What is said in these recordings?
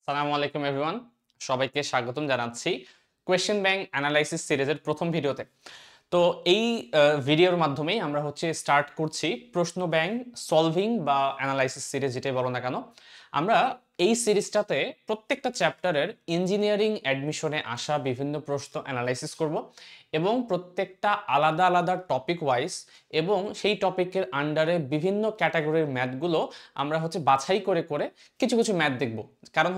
সালামু আলাইকুম এভরিওয়ান, সবাইকে স্বাগতম জানাচ্ছি কোয়েশ্চেন ব্যাংক অ্যানালাইসিস সিরিজের প্রথম ভিডিওতে। তো এই ভিডিওর মাধ্যমেই আমরা স্টার্ট করছি প্রশ্ন ব্যাংক সলভিং বা অ্যানালাইসিস সিরিজ, যেটাই বলো না কেন। আমরা এই সিরিজটাতে প্রত্যেকটা চ্যাপ্টারের ইঞ্জিনিয়ারিং অ্যাডমিশনে আসা বিভিন্ন প্রশ্ন অ্যানালাইসিস করব এবং প্রত্যেকটা আলাদা আলাদা টপিক ওয়াইজ এবং সেই টপিকের আন্ডারে বিভিন্ন ক্যাটাগরির ম্যাথগুলো আমরা বাছাই করে করে কিছু কিছু ম্যাথ দেখব। কারণ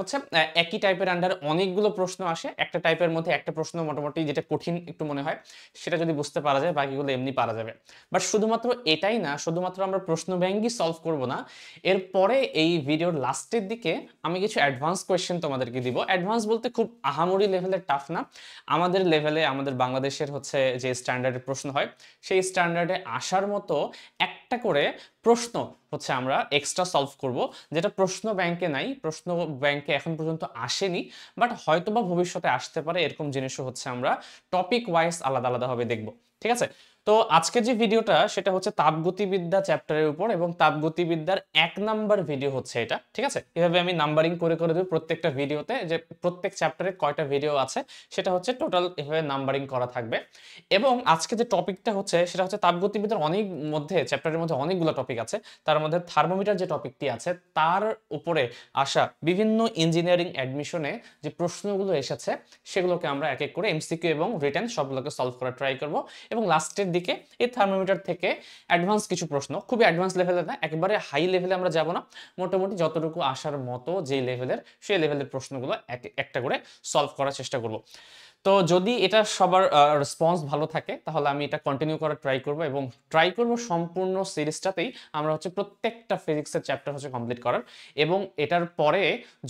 একই টাইপের আন্ডারে অনেকগুলো প্রশ্ন আসে, একটা টাইপের মধ্যে একটা প্রশ্ন মোটামুটি যেটা কঠিন একটু মনে হয় সেটা যদি বুঝতে পারা যায় বাকিগুলো এমনি পারা যাবে। বাট শুধুমাত্র এটাই না, শুধুমাত্র আমরা প্রশ্ন ব্যাংকই সলভ করব না, এরপরে এই ভিডিওর লাস্টের দিকে আমি কিছু অ্যাডভান্স কোয়েশ্চেন তোমাদেরকে দিব। অ্যাডভান্স বলতে খুব আহামরি লেভেলের টাফ না, আমাদের লেভেলে, আমাদের বাংলাদেশের যে স্ট্যান্ডার্ডের প্রশ্ন হয় সেই স্ট্যান্ডার্ডে আসার মতো একটা করে প্রশ্ন আমরা এক্সট্রা সলভ করব, যেটা প্রশ্ন ব্যাংকে নাই, প্রশ্ন ব্যাংকে এখন পর্যন্ত আসেনি, বাট হয়তোবা ভবিষ্যতে আসতে পারে। এরকম জিনিসও আমরা টপিক ওয়াইজ আলাদা আলাদাভাবে দেখব। ঠিক আছে? তো আজকের যে ভিডিওটা সেটা তাপগতিবিদ্যা চ্যাপ্টারের উপর, এবং তাপগতিবিদ্যার 1 নাম্বার ভিডিও এটা। ঠিক আছে? এভাবে আমি নাম্বারিং করে করে দেব প্রত্যেকটা ভিডিওতে, যে প্রত্যেক চ্যাপ্টারে কয়টা ভিডিও আছে সেটা টোটাল এভাবে নাম্বারিং করা থাকবে। এবং আজকে যে টপিকটা সেটা তাপগতিবিদ্যার চ্যাপ্টারের মধ্যে অনেকগুলো টপিক আছে, তার মধ্যে থার্মোমিটার যে টপিকটি আছে তার উপরে আসা বিভিন্ন ইঞ্জিনিয়ারিং অ্যাডমিশনে যে প্রশ্নগুলো এসেছে সেগুলোকে আমরা এক এক করে এমসিকিউ এবং রিটেন সবগুলোকে সলভ করার ট্রাই করব। এবং লাস্টের দিকে এই থার্মোমিটার থেকে অ্যাডভান্স কিছু প্রশ্ন, খুবই অ্যাডভান্স লেভেলে না, একেবারে হাই লেভেলে আমরা যাব না, মোটামুটি যতটুকু আসার মতো যে লেভেলের, সেই লেভেলের প্রশ্নগুলো একটা করে সলভ করার চেষ্টা করব। তো যদি এটা সবার রেসপন্স ভালো থাকে তাহলে আমি এটা কন্টিনিউ করার ট্রাই করব, এবং ট্রাই করব সম্পূর্ণ সিরিজটাতেই আমরা প্রত্যেকটা ফিজিক্সের চ্যাপ্টার কমপ্লিট করার। এবং এটার পরে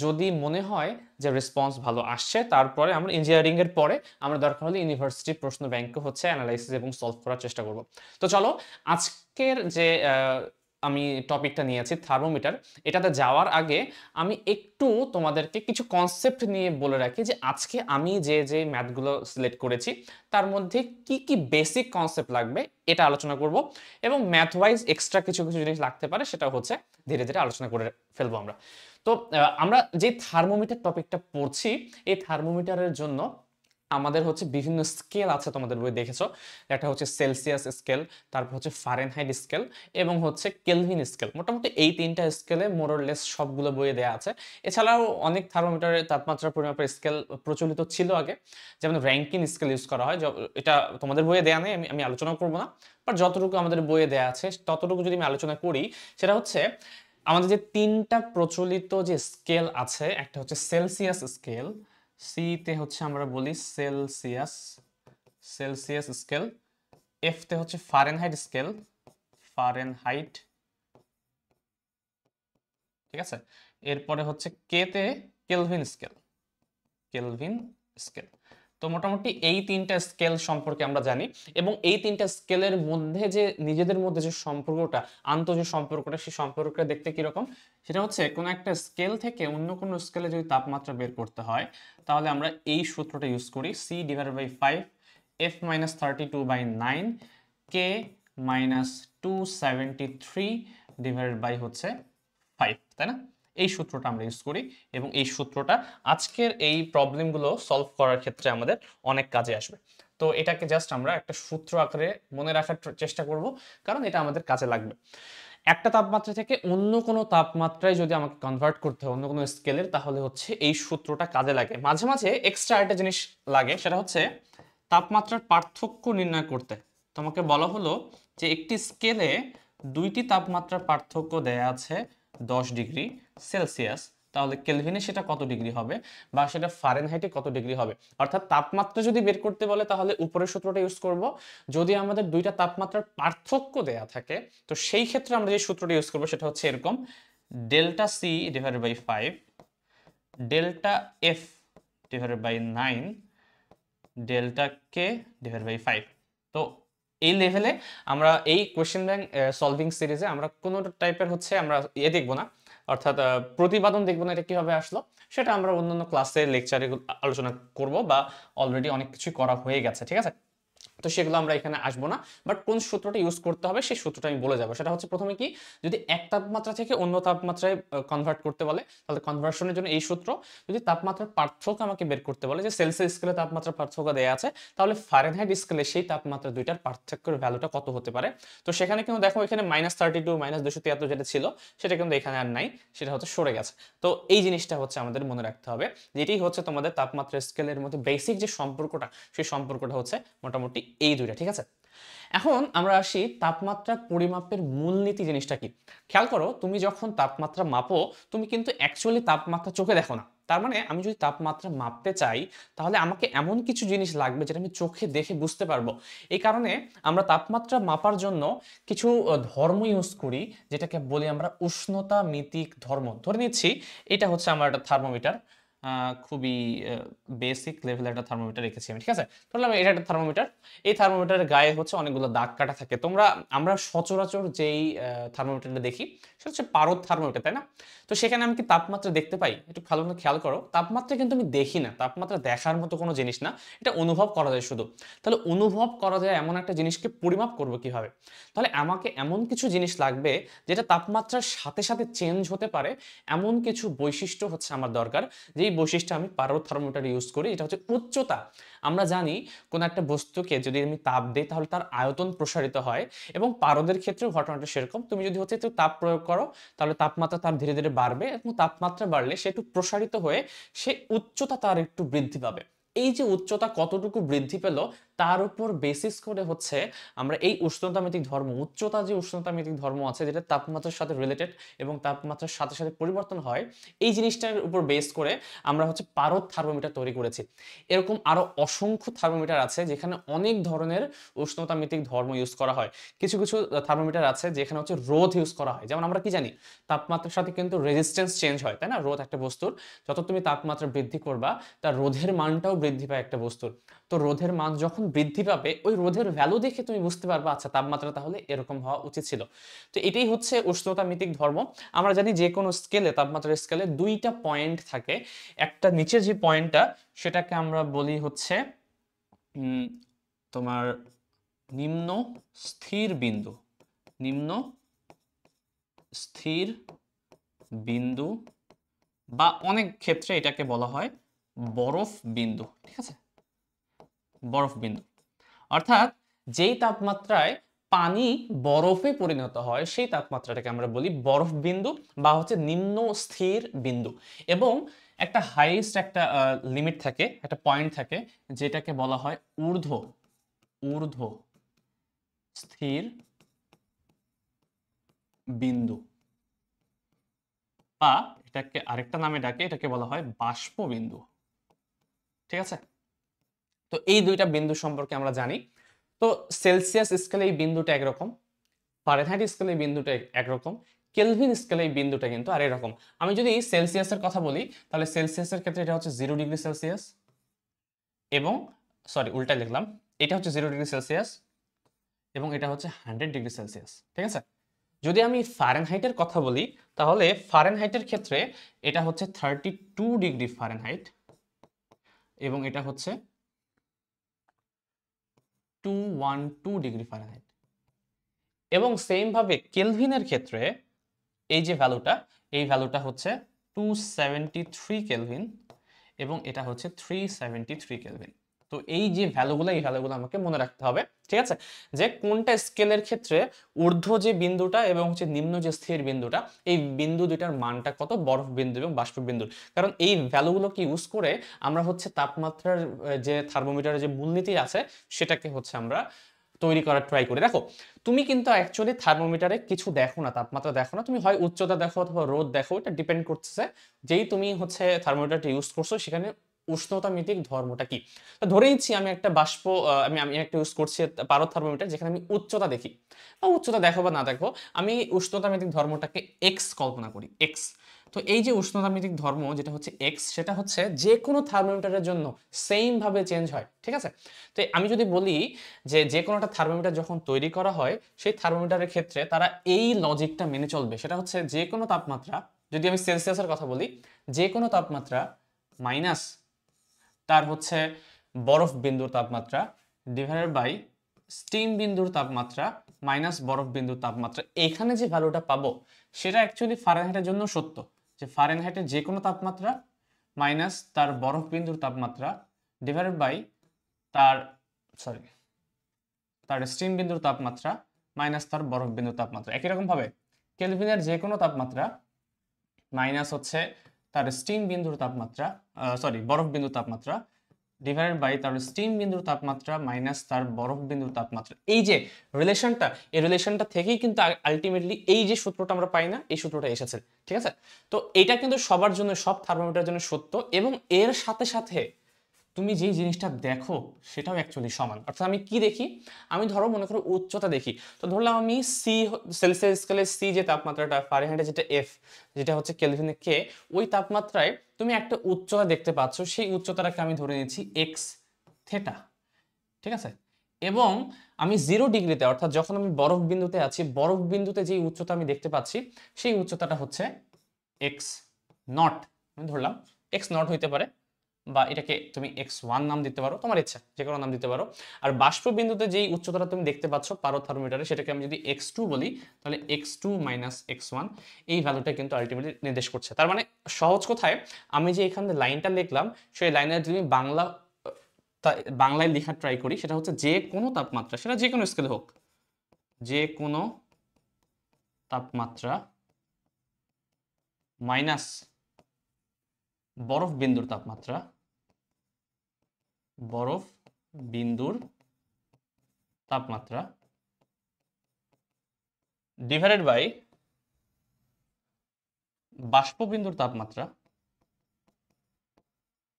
যদি মনে হয় যে রেসপন্স ভালো আসছে, তারপরে আমরা ইঞ্জিনিয়ারিং এর পরে আমরা দরকার হলে ইউনিভার্সিটি প্রশ্ন ব্যাংকে অ্যানালাইসিস এবং সলভ করার চেষ্টা করব। তো চলো, আজকের যে আমি টপিকটা নিয়েছি থার্মোমিটার, এটাতে যাওয়ার আগে আমি একটু তোমাদেরকে কিছু কনসেপ্ট নিয়ে বলে রাখি, যে আজকে আমি যে যে ম্যাথগুলো সিলেক্ট করেছি তার মধ্যে কি কি বেসিক কনসেপ্ট লাগবে এটা আলোচনা করব, এবং ম্যাথ ওয়াইজ এক্সট্রা কিছু কিছু জিনিস লাগতে পারে সেটা ধীরে ধীরে আলোচনা করে ফেলবো আমরা। তো আমরা যে থার্মোমিটার টপিকটা পড়ছি, এই থার্মোমিটারের জন্য আমাদের বিভিন্ন স্কেল আছে, তোমাদের বই দেখেছো। একটা সেলসিয়াস স্কেল, তারপর ফারেনহাইট স্কেল, এবং কেলভিন স্কেল। মোটামুটি এই তিনটা স্কেলে মোরলেস সবগুলো বইয়ে দেওয়া আছে। এছাড়াও অনেক থার্মোমিটারের তাপমাত্রা পরিমাপের স্কেল প্রচলিত ছিল আগে, যেমন র্যাঙ্কিন স্কেল ইউজ করা হয়। এটা তোমাদের বইয়ে দেওয়া নেই, আমি আলোচনা করবো না, বাট যতটুকু আমাদের বইয়ে দেওয়া আছে ততটুকু যদি আমি আলোচনা করি, সেটা আমাদের যে তিনটা প্রচলিত যে স্কেল আছে, একটা সেলসিয়াস স্কেল, সিতে আমরা বলি সেলসিয়াস সেলসিয়াস স্কেল, এফতে ফারেনহাইট স্কেল, ফারেনহাইট। ঠিক আছে? এরপরে কেতে কেলভিন স্কেল, কেলভিন স্কেল। তো মোটামুটি এই তিনটা স্কেল সম্পর্কে আমরা জানি, এবং এই তিনটা স্কেলের মধ্যে যে নিজেদের মধ্যে যে সম্পর্কটা, যে সম্পর্কটা, সেই সম্পর্কটা দেখতে কিরকম, সেটা কোনো একটা স্কেল থেকে অন্য কোনো স্কেলে যদি তাপমাত্রা বের করতে হয় তাহলে আমরা এই সূত্রটা ইউজ করি, C divided by 5 F minus 32/9 K minus 273 divided by 5, তাই না? এই সূত্রটা আমরা ইউজ করি, এবং এই সূত্রটা আজকের এই প্রবলেমগুলো সলভ করার ক্ষেত্রে আমাদের অনেক কাজে আসবে। তো এটাকে জাস্ট আমরা একটা সূত্র আকারে মনে রাখার চেষ্টা করব, কারণ এটা আমাদের কাজে লাগবে। একটা তাপমাত্রা থেকে অন্য কোনো তাপমাত্রায় যদি আমাকে কনভার্ট করতে হয়, অন্য কোনো স্কেলের, তাহলে এই সূত্রটা কাজে লাগে। মাঝে মাঝে এক্সট্রা একটা জিনিস লাগে, সেটা তাপমাত্রার পার্থক্য নির্ণয় করতে। তোমাকে বলা হলো যে একটি স্কেলে দুইটি তাপমাত্রার পার্থক্য দেয়া আছে 10 ডিগ্রি সেলসিয়াস, তাহলে কেলভিনে সেটা কত ডিগ্রি হবে, বা সেটা ফারেনহাইটে কত ডিগ্রি হবে। অর্থাৎ তাপমাত্রা যদি বের করতে বলে তাহলে উপরের সূত্রটা ইউজ করব, যদি আমাদের দুইটা তাপমাত্রার পার্থক্য দেয়া থাকে তো সেই ক্ষেত্রে আমরা যে সূত্রটা ইউজ করব সেটা এরকম, delta C divided by 5 delta F divided by 9 delta K divided by 5। তো এই লেভেলে আমরা এই কোয়েশ্চেন ব্যাংক সলভিং সিরিজে আমরা কোনো টাইপের আমরা দেখব না, অর্থাৎ প্রতিপাদন দেখব না, এটা কিভাবে আসলো সেটা আমরা অন্যান্য ক্লাসে লেকচারে আলোচনা করব, বা অলরেডি অনেক কিছু করা হয়ে গেছে। ঠিক আছে? তো সেগুলো আমরা এখানে আসবো না, বাট কোন সূত্রটা ইউজ করতে হবে সেই সূত্রটা আমি বলে যাবো। সেটা হচ্ছে প্রথমে কি, যদি এক তাপমাত্রা থেকে অন্য তাপমাত্রায় কনভার্ট করতে বলে তাহলে কনভার্সনের জন্য এই সূত্র। যদি তাপমাত্রার পার্থক্য আমাকে বের করতে বলে, যে সেলসিয়াস স্কেলে তাপমাত্রার পার্থক্য দেওয়া আছে, তাহলে ফারেনহাইট স্কেলে সেই তাপমাত্রা দুইটার পার্থক্যের ভ্যালুটা কত হতে পারে। তো সেখানে কিন্তু দেখো এখানে -32 -273 যেটা ছিল সেটা কিন্তু এখানে আর নাই, সেটা হচ্ছে সরে গেছে। তো এই জিনিসটা হচ্ছে আমাদের মনে রাখতে হবে, যেটাই হচ্ছে তোমাদের তাপমাত্রা স্কেলের মধ্যে বেসিক যে সম্পর্কটা, সেই সম্পর্কটা হচ্ছে মোটামুটি এই দুইটা, ঠিক আছে। এখন আমরা আসি তাপমাত্রা পরিমাপের মূলনীতি জিনিসটা কি। খেয়াল করো, তুমি যখন তাপমাত্রা মাপো তুমি কিন্তু অ্যাকচুয়ালি তাপমাত্রা চোখে দেখো না। তার মানে আমি যদি তাপমাত্রা মাপতে চাই তাহলে আমাকে এমন কিছু জিনিস লাগবে যেটা আমি চোখে দেখে বুঝতে পারবো। এই কারণে আমরা তাপমাত্রা মাপার জন্য কিছু ধর্ম ইউজ করি, যেটাকে বলি আমরা উষ্ণতা মিতিক ধর্ম। ধরে নিচ্ছি এটা হচ্ছে আমার একটা থার্মোমিটার, খুবই বেসিক লেভেলের একটা থার্মোমিটার রেখেছি আমি, ঠিক আছে। ধরলাম এটা একটা থার্মোমিটার, এই থার্মোমিটারের গায়ে হচ্ছে অনেকগুলো দাগ কাটা থাকে। আমরা সচরাচর যেই থার্মোমিটারটা দেখি সেটা হচ্ছে পারদ থার্মোমিটার, তাই না? তো সেখানে আমি কি তাপমাত্রা দেখতে পাই? একটু ভালো করে খেয়াল করো, তাপমাত্রা কিন্তু আমি দেখি না, তাপমাত্রা দেখার মতো কোনো জিনিস না, এটা অনুভব করা যায় শুধু। তাহলে অনুভব করা যায় এমন একটা জিনিসকে পরিমাপ করবো কিভাবে? তাহলে আমাকে এমন কিছু জিনিস লাগবে যেটা তাপমাত্রার সাথে সাথে চেঞ্জ হতে পারে, এমন কিছু বৈশিষ্ট্য হচ্ছে আমার দরকার, যেই বৈশিষ্ট্য আমি পারদ থার্মোমিটার ইউজ করি। এটা হচ্ছে উচ্চতা। আমরা জানি কোন একটা বস্তুকে যদি আমি তাপ দিই তাহলে তার আয়তন প্রসারিত হয়, এবং পারদের ক্ষেত্রেও ঘটনাটা সেরকম। তুমি যদি হচ্ছে একটু তাপ প্রয়োগ করো তাহলে তাপমাত্রা তার ধীরে ধীরে বাড়বে, এবং তাপমাত্রা বাড়লে সে একটু প্রসারিত হয়ে সে উচ্চতা তার একটু বৃদ্ধি পাবে। এই যে উচ্চতা কতটুকু বৃদ্ধি পেল তার উপর বেসিস করে হচ্ছে আমরা এই উষ্ণতামিতিক ধর্ম, উচ্চতা যে উষ্ণতামিতিক ধর্ম আছে যেটা তাপমাত্রার সাথে রিলেটেড এবং তাপমাত্রার সাথে সাথে পরিবর্তন হয়, এই জিনিসটার উপর বেস করে আমরা হচ্ছে পারদ থার্মোমিটার তৈরি করেছি। এরকম আরো অসংখ্য থার্মোমিটার আছে যেখানে অনেক ধরনের উষ্ণতামিতিক ধর্ম ইউজ করা হয়। কিছু কিছু থার্মোমিটার আছে যেখানে হচ্ছে রোধ ইউজ করা হয়। যেমন আমরা কি জানি, তাপমাত্রার সাথে কিন্তু রেজিস্ট্যান্স চেঞ্জ হয়, তাই না? রোধ একটা বস্তুর যত তুমি তাপমাত্রা বৃদ্ধি করবা তার রোধের মানটাও বৃদ্ধি পায় একটা বস্তুর। তো রোধের মান যখন বৃদ্ধি পাবে ওই রোধের ভ্যালু দেখে তুমি বুঝতে পারবা আচ্ছা তাপমাত্রা তাহলে এরকম হওয়া উচিত ছিল। তো এটাই হচ্ছে উষ্ণতামিতিক ধর্ম। আমরা জানি যে কোনো স্কেলে, তাপমাত্রার স্কেলে দুইটা পয়েন্ট থাকে। একটা নিচের যে পয়েন্টটা সেটাকে আমরা বলি হচ্ছে তোমার নিম্ন স্থির বিন্দু, নিম্ন স্থির বিন্দু, বা অনেক ক্ষেত্রে এটাকে বলা হয় বরফ বিন্দু, ঠিক আছে? বরফ বিন্দু অর্থাৎ যেই তাপমাত্রায় পানি বরফে পরিণত হয় সেই তাপমাত্রাটাকে আমরা বলি বরফ বিন্দু বা হচ্ছে নিম্ন স্থির বিন্দু। এবং একটা হাইয়েস্ট একটা লিমিট থাকে, একটা পয়েন্ট থাকে যেটাকে বলা হয় ঊর্ধ্ব ঊর্ধ্ব স্থির বিন্দু, বা এটাকে আরেকটা নামে ডাকে, এটাকে বলা হয় বাষ্প বিন্দু, ঠিক আছে। তো এই দুইটা বিন্দু সম্পর্কে আমরা জানি। তো সেলসিয়াস স্কেলে এই বিন্দুটা একরকম, ফারেনহাইট স্কেলে এই বিন্দুটা একরকম, কেলভিন স্কেলে এই বিন্দুটা কিন্তু আর এরকম। আমি যদি সেলসিয়াসের কথা বলি তাহলে সেলসিয়াসের ক্ষেত্রে এটা হচ্ছে 0°C, এবং সরি উল্টা লিখলাম, এটা হচ্ছে 0°C এবং এটা হচ্ছে 100°C, ঠিক আছে। যদি আমি ফারেনহাইটের কথা বলি তাহলে ফারেনহাইটের ক্ষেত্রে এটা হচ্ছে 32°F এবং এটা হচ্ছে 212°F। এবং সেম ভাবে কেলভিনের ক্ষেত্রে এই যে ভ্যালুটা, এই ভ্যালুটা হচ্ছে 273 কেলভিন এবং এটা হচ্ছে 373 কেলভিন। তো এই যে ভ্যালুগুলো, এই ভ্যালুগুলো আমাকে মনে রাখতে হবে, ঠিক আছে, যে কোনটা স্কেলের ক্ষেত্রে ঊর্ধ্ব যে বিন্দুটা এবং হচ্ছে নিম্ন যে স্থির বিন্দুটা, এই বিন্দু দুইটার মানটা কত, বরফ বিন্দু এবং বাষ্প বিন্দুর। কারণ এই ভ্যালুগুলোকে ইউজ করে আমরা হচ্ছে তাপমাত্রার যে থার্মোমিটারের যে মূলনীতি আছে সেটাকে হচ্ছে আমরা তৈরি করার ট্রাই করি। দেখো তুমি কিন্তু অ্যাকচুয়ালি থার্মোমিটারে কিছু দেখো না, তাপমাত্রা দেখো না, তুমি হয় উচ্চতা দেখো অথবা রোদ দেখো, এটা ডিপেন্ড করতেছে যেই তুমি হচ্ছে থার্মোমিটারটা ইউজ করছো সেখানে উষ্ণতামিতিক ধর্মটা কি। তো ধরে নিচ্ছি আমি একটা বাষ্প আমি আমি একটা ইউজ করছি পারদ থার্মোমিটার যেখানে আমি উচ্চতা দেখি, বা উচ্চতা দেখো বা না দেখো, আমি উষ্ণতামিতিক ধর্মটাকে এক্স কল্পনা করি, এক্স। তো এই যে উষ্ণতামিতিক ধর্ম যেটা হচ্ছে এক্স, সেটা হচ্ছে যে কোনো থার্মোমিটারের জন্য সেম ভাবে চেঞ্জ হয়, ঠিক আছে। তো আমি যদি বলি যে যে কোনো একটা থার্মোমিটার যখন তৈরি করা হয় সেই থার্মোমিটারের ক্ষেত্রে তারা এই লজিকটা মেনে চলবে, সেটা হচ্ছে যে কোনো তাপমাত্রা, যদি আমি সেলসিয়াসের কথা বলি, যে কোনো তাপমাত্রা মাইনাস তার হচ্ছে বরফ বিন্দুর তাপমাত্রা ডিভাইডেড বাই স্টিম বিন্দুর তাপমাত্রা মাইনাস বরফ বিন্দুর তাপমাত্রা, এখানে যে ভ্যালুটা পাবো সেটা অ্যাকচুয়ালি ফারেনহাইটের জন্য সত্য, যে ফারেনহাইটের যে কোনো তাপমাত্রা মাইনাস তার বরফ বিন্দুর তাপমাত্রা ডিভাইডেড বাই তার তার স্টিম বিন্দুর তাপমাত্রা মাইনাস তার বরফ বিন্দুর তাপমাত্রা। একই রকম ভাবে কেলভিনের যে কোনো তাপমাত্রা মাইনাস হচ্ছে তার স্টিম বিন্দুর তাপমাত্রা, বরফ বিন্দুর তাপমাত্রা ডিভাইডেড বাই তার স্টিম বিন্দুর তাপমাত্রা মাইনাস তার বরফ বিন্দুর তাপমাত্রা। এই যে রিলেশনটা, এই রিলেশনটা থেকেই কিন্তু আলটিমেটলি এই যে সূত্রটা আমরা পাই না, এই সূত্রটা এসেছে। ঠিক আছে, তো এটা কিন্তু সবার জন্য, সব থার্মোমিটারের জন্য সত্য, এবং এর সাথে সাথে তুমি যেই জিনিসটা দেখো সেটাও অ্যাকচুয়ালি সমান। অর্থাৎ আমি কি দেখি, আমি ধরো মনে করো উচ্চতা দেখি, তো ধরলাম আমি সি, সেলসিয়াস স্কেলে সি যে তাপমাত্রাটা, ফারেনহাইটে যেটা এফ, যেটা হচ্ছে কেলভিনে কে, ওই তাপমাত্রায় তুমি একটা উচ্চতা দেখতে পাচ্ছ, সেই উচ্চতাটাকে আমি ধরে নিচ্ছি এক্স থেটা। ঠিক আছে, এবং আমি 0 ডিগ্রিতে, অর্থাৎ যখন আমি বরফ বিন্দুতে আছি, বরফ বিন্দুতে যেই উচ্চতা আমি দেখতে পাচ্ছি সেই উচ্চতাটা হচ্ছে এক্স নট। আমি ধরলাম এক্স নট হইতে পারে, বা এটাকে তুমি x1 নাম দিতে পারো, তোমার ইচ্ছা যে কোনো নাম দিতে পারো। আর বাষ্প বিন্দুতে যেই উচ্চতাটা তুমি দেখতে পাচ্ছ পারো থার্মোমিটারে, সেটাকে আমি যদি x2 বলি, তাহলে x2 মাইনাস x1 এই ভ্যালুটা কিন্তু আলটিমেটলি নির্দেশ করছে। তার মানে সহজ কথায় আমি যে এখানে লাইনটা লিখলাম, সেই লাইনের যদি বাংলায় লেখার ট্রাই করি, সেটা হচ্ছে যে কোনো তাপমাত্রা, সেটা যে কোনো স্কেলে হোক, যে কোনো তাপমাত্রা মাইনাস বরফ বিন্দুর তাপমাত্রা, বরফ বিন্দুর তাপমাত্রা ডিভাইডেড বাই বাষ্প বিন্দুর তাপমাত্রা,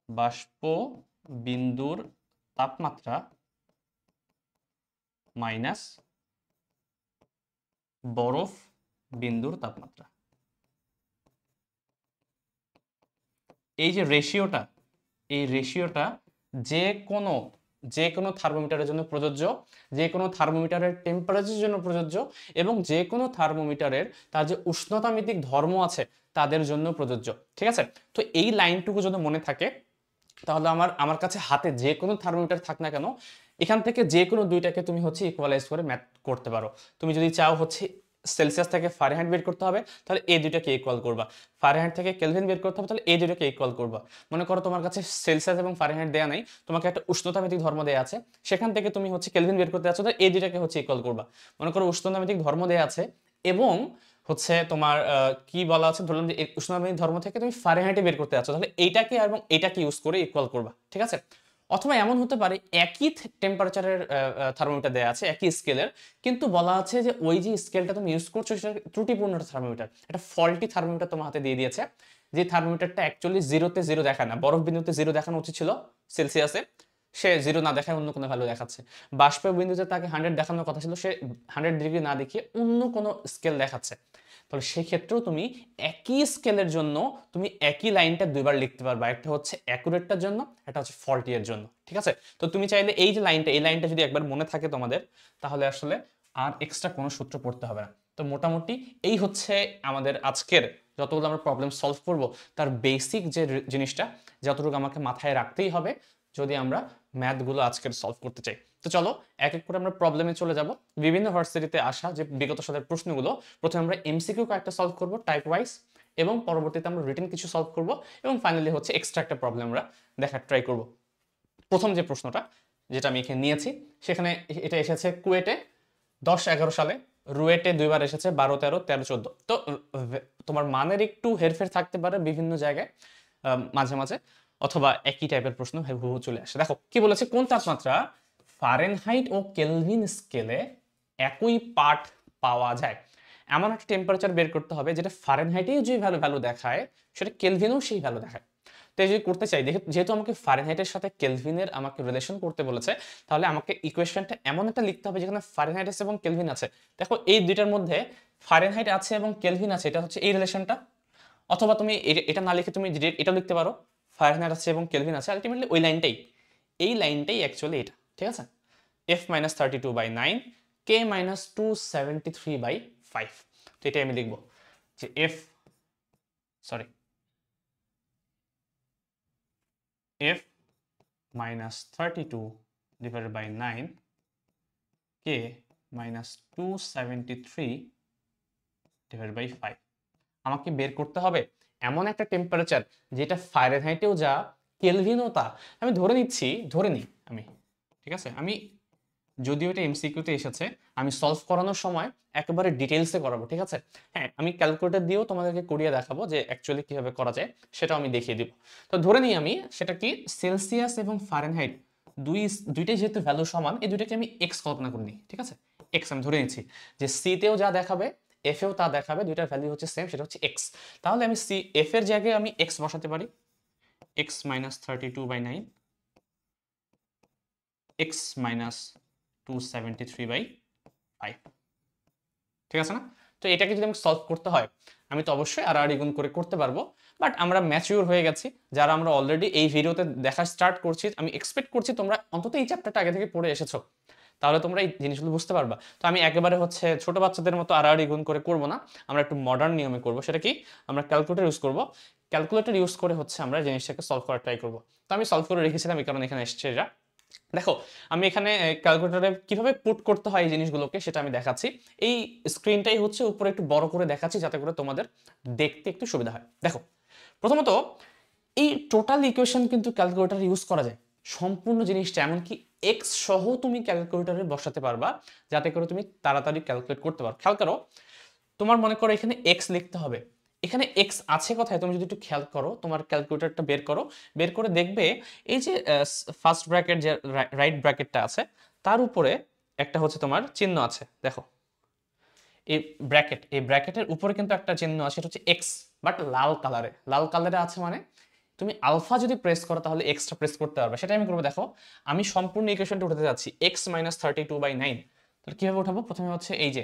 বাষ্প বিন্দুর তাপমাত্রা মাইনাস বরফ বিন্দুর তাপমাত্রা। এই যে রেশিওটা, এই রেশিওটা যে কোনো থার্মোমিটারের জন্য প্রযোজ্য, যে কোনো থার্মোমিটারের টেম্পারেচারের জন্য প্রযোজ্য, এবং যে কোনো থার্মোমিটারের তার যে উষ্ণতামিতিক ধর্ম আছে তাদের জন্য প্রযোজ্য। ঠিক আছে, তো এই লাইনটুকু যদি মনে থাকে, তাহলে আমার কাছে হাতে যে কোনো থার্মোমিটার থাক না কেন, এখান থেকে যে কোনো দুইটাকে তুমি হচ্ছে ইকুয়ালাইজ করে ম্যাথ করতে পারো। তুমি যদি চাও হচ্ছে সেলসিয়াস থেকে ফারেনহাইট বের করতে হবে, তাহলে এই দুইটাকে ইকুয়াল করবা। ফারেনহাইট থেকে কেলভিন বের করতে হবে, তাহলে এই দুইটাকে ইকুয়াল করবা। মনে করো তোমার কাছে সেলসিয়াস এবং ফারেনহাইট দেয়া নাই, তোমাকে একটা উষ্ণতামিতিক ধর্ম দেয়া আছে, সেখান থেকে তুমি হচ্ছে কেলভিন বের করতে যাচ্ছ, তাহলে এই দুইটাকে হচ্ছে ইকুয়াল করবা। মনে করো উষ্ণতামিতিক ধর্ম দেয়া আছে, এবং হচ্ছে তোমার কি বলা আছে, ধরলাম যে উষ্ণতামিতিক ধর্ম থেকে তুমি ফারেনহাইটে বের করতে যাচ্ছ, তাহলে এইটাকে এবং এইটাকে ইউজ করে ইকুয়াল করবা। ঠিক আছে, অথবা এমন হতে পারে একই টেম্পারেচারের থার্মোমিটার দেওয়া আছে, একই স্কেলের, কিন্তু বলা আছে যে ওই যে স্কেলটা তুমি ইউজ করছো সেটা ত্রুটিপূর্ণ থার্মোমিটার, একটা ফল্টি থার্মোমিটার তোমার হাতে দিয়ে দিয়েছে, যে থার্মোমিটারটা অ্যাকচুয়ালি 0-তে 0 দেখায় না, বরফ বিন্দুতে 0 দেখানো উচিত ছিল সেলসিয়াসে, সে 0 না দেখায় অন্য কোনো ভ্যালু দেখাচ্ছে। বাষ্প বিন্দুতে তাকে 100 দেখানোর কথা ছিল, সে 100 ডিগ্রি না দেখিয়ে অন্য কোনো স্কেল দেখাচ্ছে। তাহলে সেই ক্ষেত্রেও তুমি একই স্কেলের জন্য তুমি একই লাইনটা দুইবার লিখতে পারবা, একটা হচ্ছে অ্যাকুরেটটার জন্য, একটা হচ্ছে ফল্টি এর জন্য। ঠিক আছে, তো তুমি চাইলে এই যে লাইনটা, এই লাইনটা যদি একবার মনে থাকে তোমাদের, তাহলে আসলে আর এক্সট্রা কোনো সূত্র পড়তে হবে না। তো মোটামুটি এই হচ্ছে আমাদের আজকের যতগুলো আমরা প্রবলেম সলভ করব, তার বেসিক যে জিনিসটা, যতটুকু আমাকে মাথায় রাখতেই হবে যদি আমরা ম্যাথগুলো আজকের সলভ করতে চাই। তো চলো এক এক করে আমরা প্রবলেমে চলে যাব। বিভিন্ন ভার্সিটিতে আসা যে বিগত সালের প্রশ্নগুলো, প্রথমে আমরা এমসিকিউ কয়েকটা সলভ করব টাইপ ওয়াইজ, এবং পরবর্তীতে আমরা রিটেন কিছু সলভ করব, এবং ফাইনালি হচ্ছে এক্সট্রা একটা প্রবলেম আমরা দেখার ট্রাই করব। প্রথম যে প্রশ্নটা যেটা আমি এখানে নিয়েছি, সেখানে এটা এসেছে কুয়েটে 10-11 সালে, রুয়েটে দুইবার এসেছে 12-13, 13-14। তো তোমার মানের একটু হেরফের থাকতে পারে বিভিন্ন জায়গায় মাঝে মাঝে, অথবা একই টাইপের প্রশ্ন হুবহু চলে আসে। দেখো কি বলেছে, কোন তাপমাত্রা ফারেনহাইট ও কেলভিন স্কেলে একই পাঠ পাওয়া যায়। এমন একটা টেম্পারেচার বের করতে হবে যেটা ফারেনহাইটেও যে ভ্যালু দেখায় সেটা কেলভিনেও সেই ভ্যালু দেখায়। তো এই যদি করতে চাই, যেহেতু আমাকে ফারেনহাইটের সাথে কেলভিনের আমাকে রিলেশন করতে বলেছে, তাহলে আমাকে ইকুয়েশনটা এমন একটা লিখতে হবে যেখানে ফারেনহাইট আছে এবং কেলভিন আছে। দেখো এই দুইটার মধ্যে ফারেনহাইট আছে এবং কেলভিন আছে, এটা হচ্ছে এই রিলেশনটা। অথবা তুমি এটা না লিখে তুমি এটা লিখতে পারো, ফারেনহাইট আছে এবং কেলভিন আছে, আলটিমেটলি ওই লাইনটাই, এই লাইনটাই অ্যাকচুয়ালি এটা। ঠিক আছে, f-32/9 k-273/5। তো এটাই আমি লিখবো যে f-32/9 K minus 273 divide by 5। আমাকে বের করতে হবে এমন একটা টেম্পারেচার যেটা ফারেনহাইটেও যা কেলভিনও তা। আমি ধরে নিই আমি, ঠিক আছে, আমি যদিও এটা এমসিকিউতে এসেছে, আমি সলভ করানোর সময় একেবারে ডিটেলসে করাবো, ঠিক আছে। হ্যাঁ, আমি ক্যালকুলেটর দিয়েও তোমাদেরকে করিয়ে দেখাবো যে অ্যাকচুয়ালি কিভাবে করা যায়, সেটাও আমি দেখিয়ে দিব। তো ধরে নিই আমি সেটা কি, সেলসিয়াস এবং ফারেনহাইট দুইটাই যেহেতু ভ্যালু সমান, এই দুইটাকে আমি এক্স কল্পনা করে নিই, ঠিক আছে। এক্স আমি ধরে নিচ্ছি যে সিতেও যা দেখাবে এফ এও তা দেখাবে, দুইটার ভ্যালু হচ্ছে সেম, সেটা হচ্ছে এক্স। তাহলে আমি সি এফ এর জায়গায় আমি এক্স বসাতে পারি, এক্স মাইনাস 32/9, এক্স মাইনাস 273/5, ঠিক আছে না। তো এটাকে যদি আমি সলভ করতে হয়, আমি তো অবশ্যই আর গুণ করে করতে পারবো, বাট আমরা ম্যাচিউর হয়ে গেছি যারা আমরা অলরেডি এই ভিডিওতে দেখা স্টার্ট করছি। আমি এক্সপেক্ট করছি তোমরা অন্তত এই চ্যাপ্টারটা আগে থেকে পড়ে এসেছো, তাহলে তোমরা এই জিনিসগুলো বুঝতে পারবা। তো আমি একেবারে হচ্ছে ছোট বাচ্চাদের মতো আর গুণ করে করবো না, আমরা একটু মডার্ন নিয়মে করবো। সেটা কি, আমরা ক্যালকুলেটর ইউজ করবো, ক্যালকুলেটর ইউজ করে হচ্ছে আমরা জিনিসটাকে সলভ করার ট্রাই করবো। তো আমি সলভ করে রেখেছিলাম, এই কারণে এখানে এসছে এটা। দেখো, আমি এখানে ক্যালকুলেটরে কিভাবে পুট করতে হয় এই জিনিসগুলোকে সেটা আমি দেখাচ্ছি। এই স্ক্রিনটাই হচ্ছে উপরে একটু বড় করে দেখাচ্ছি যাতে করে তোমাদের দেখতে একটু সুবিধা হয়। দেখো, প্রথমত এই টোটাল ইকুয়েশন কিন্তু ক্যালকুলেটর ইউজ করা যায়, সম্পূর্ণ জিনিসটা, এমনকি এক্স সহ তুমি ক্যালকুলেটরে বসাতে পারবা যাতে করে তুমি তাড়াতাড়ি ক্যালকুলেট করতে পারো। খেয়াল করো, তোমার মনে করো এখানে এক্স লিখতে হবে, এখানে এক্স আছে কোথায়, তুমি যদি একটু খেয়াল করো, তোমার ক্যালকুলেটরটা বের করো, বের করে দেখবে এই যে ফার্স্ট ব্র্যাকেট যে রাইট ব্র্যাকেটটা আছে তার উপরে একটা হচ্ছে তোমার চিহ্ন আছে। দেখো, এই ব্র্যাকেটের উপরে কিন্তু একটা চিহ্ন আছে, সেটা হচ্ছে এক্স, বাট লাল কালারে আছে। মানে তুমি আলফা যদি প্রেস করো তাহলে এক্সটা প্রেস করতে পারবে, সেটা আমি করবো। দেখো, আমি সম্পূর্ণ ইকুয়েশনটা উঠাতে যাচ্ছি, এক্স মাইনাস 32/9। তাহলে কিভাবে উঠাবো, প্রথমে হচ্ছে এই যে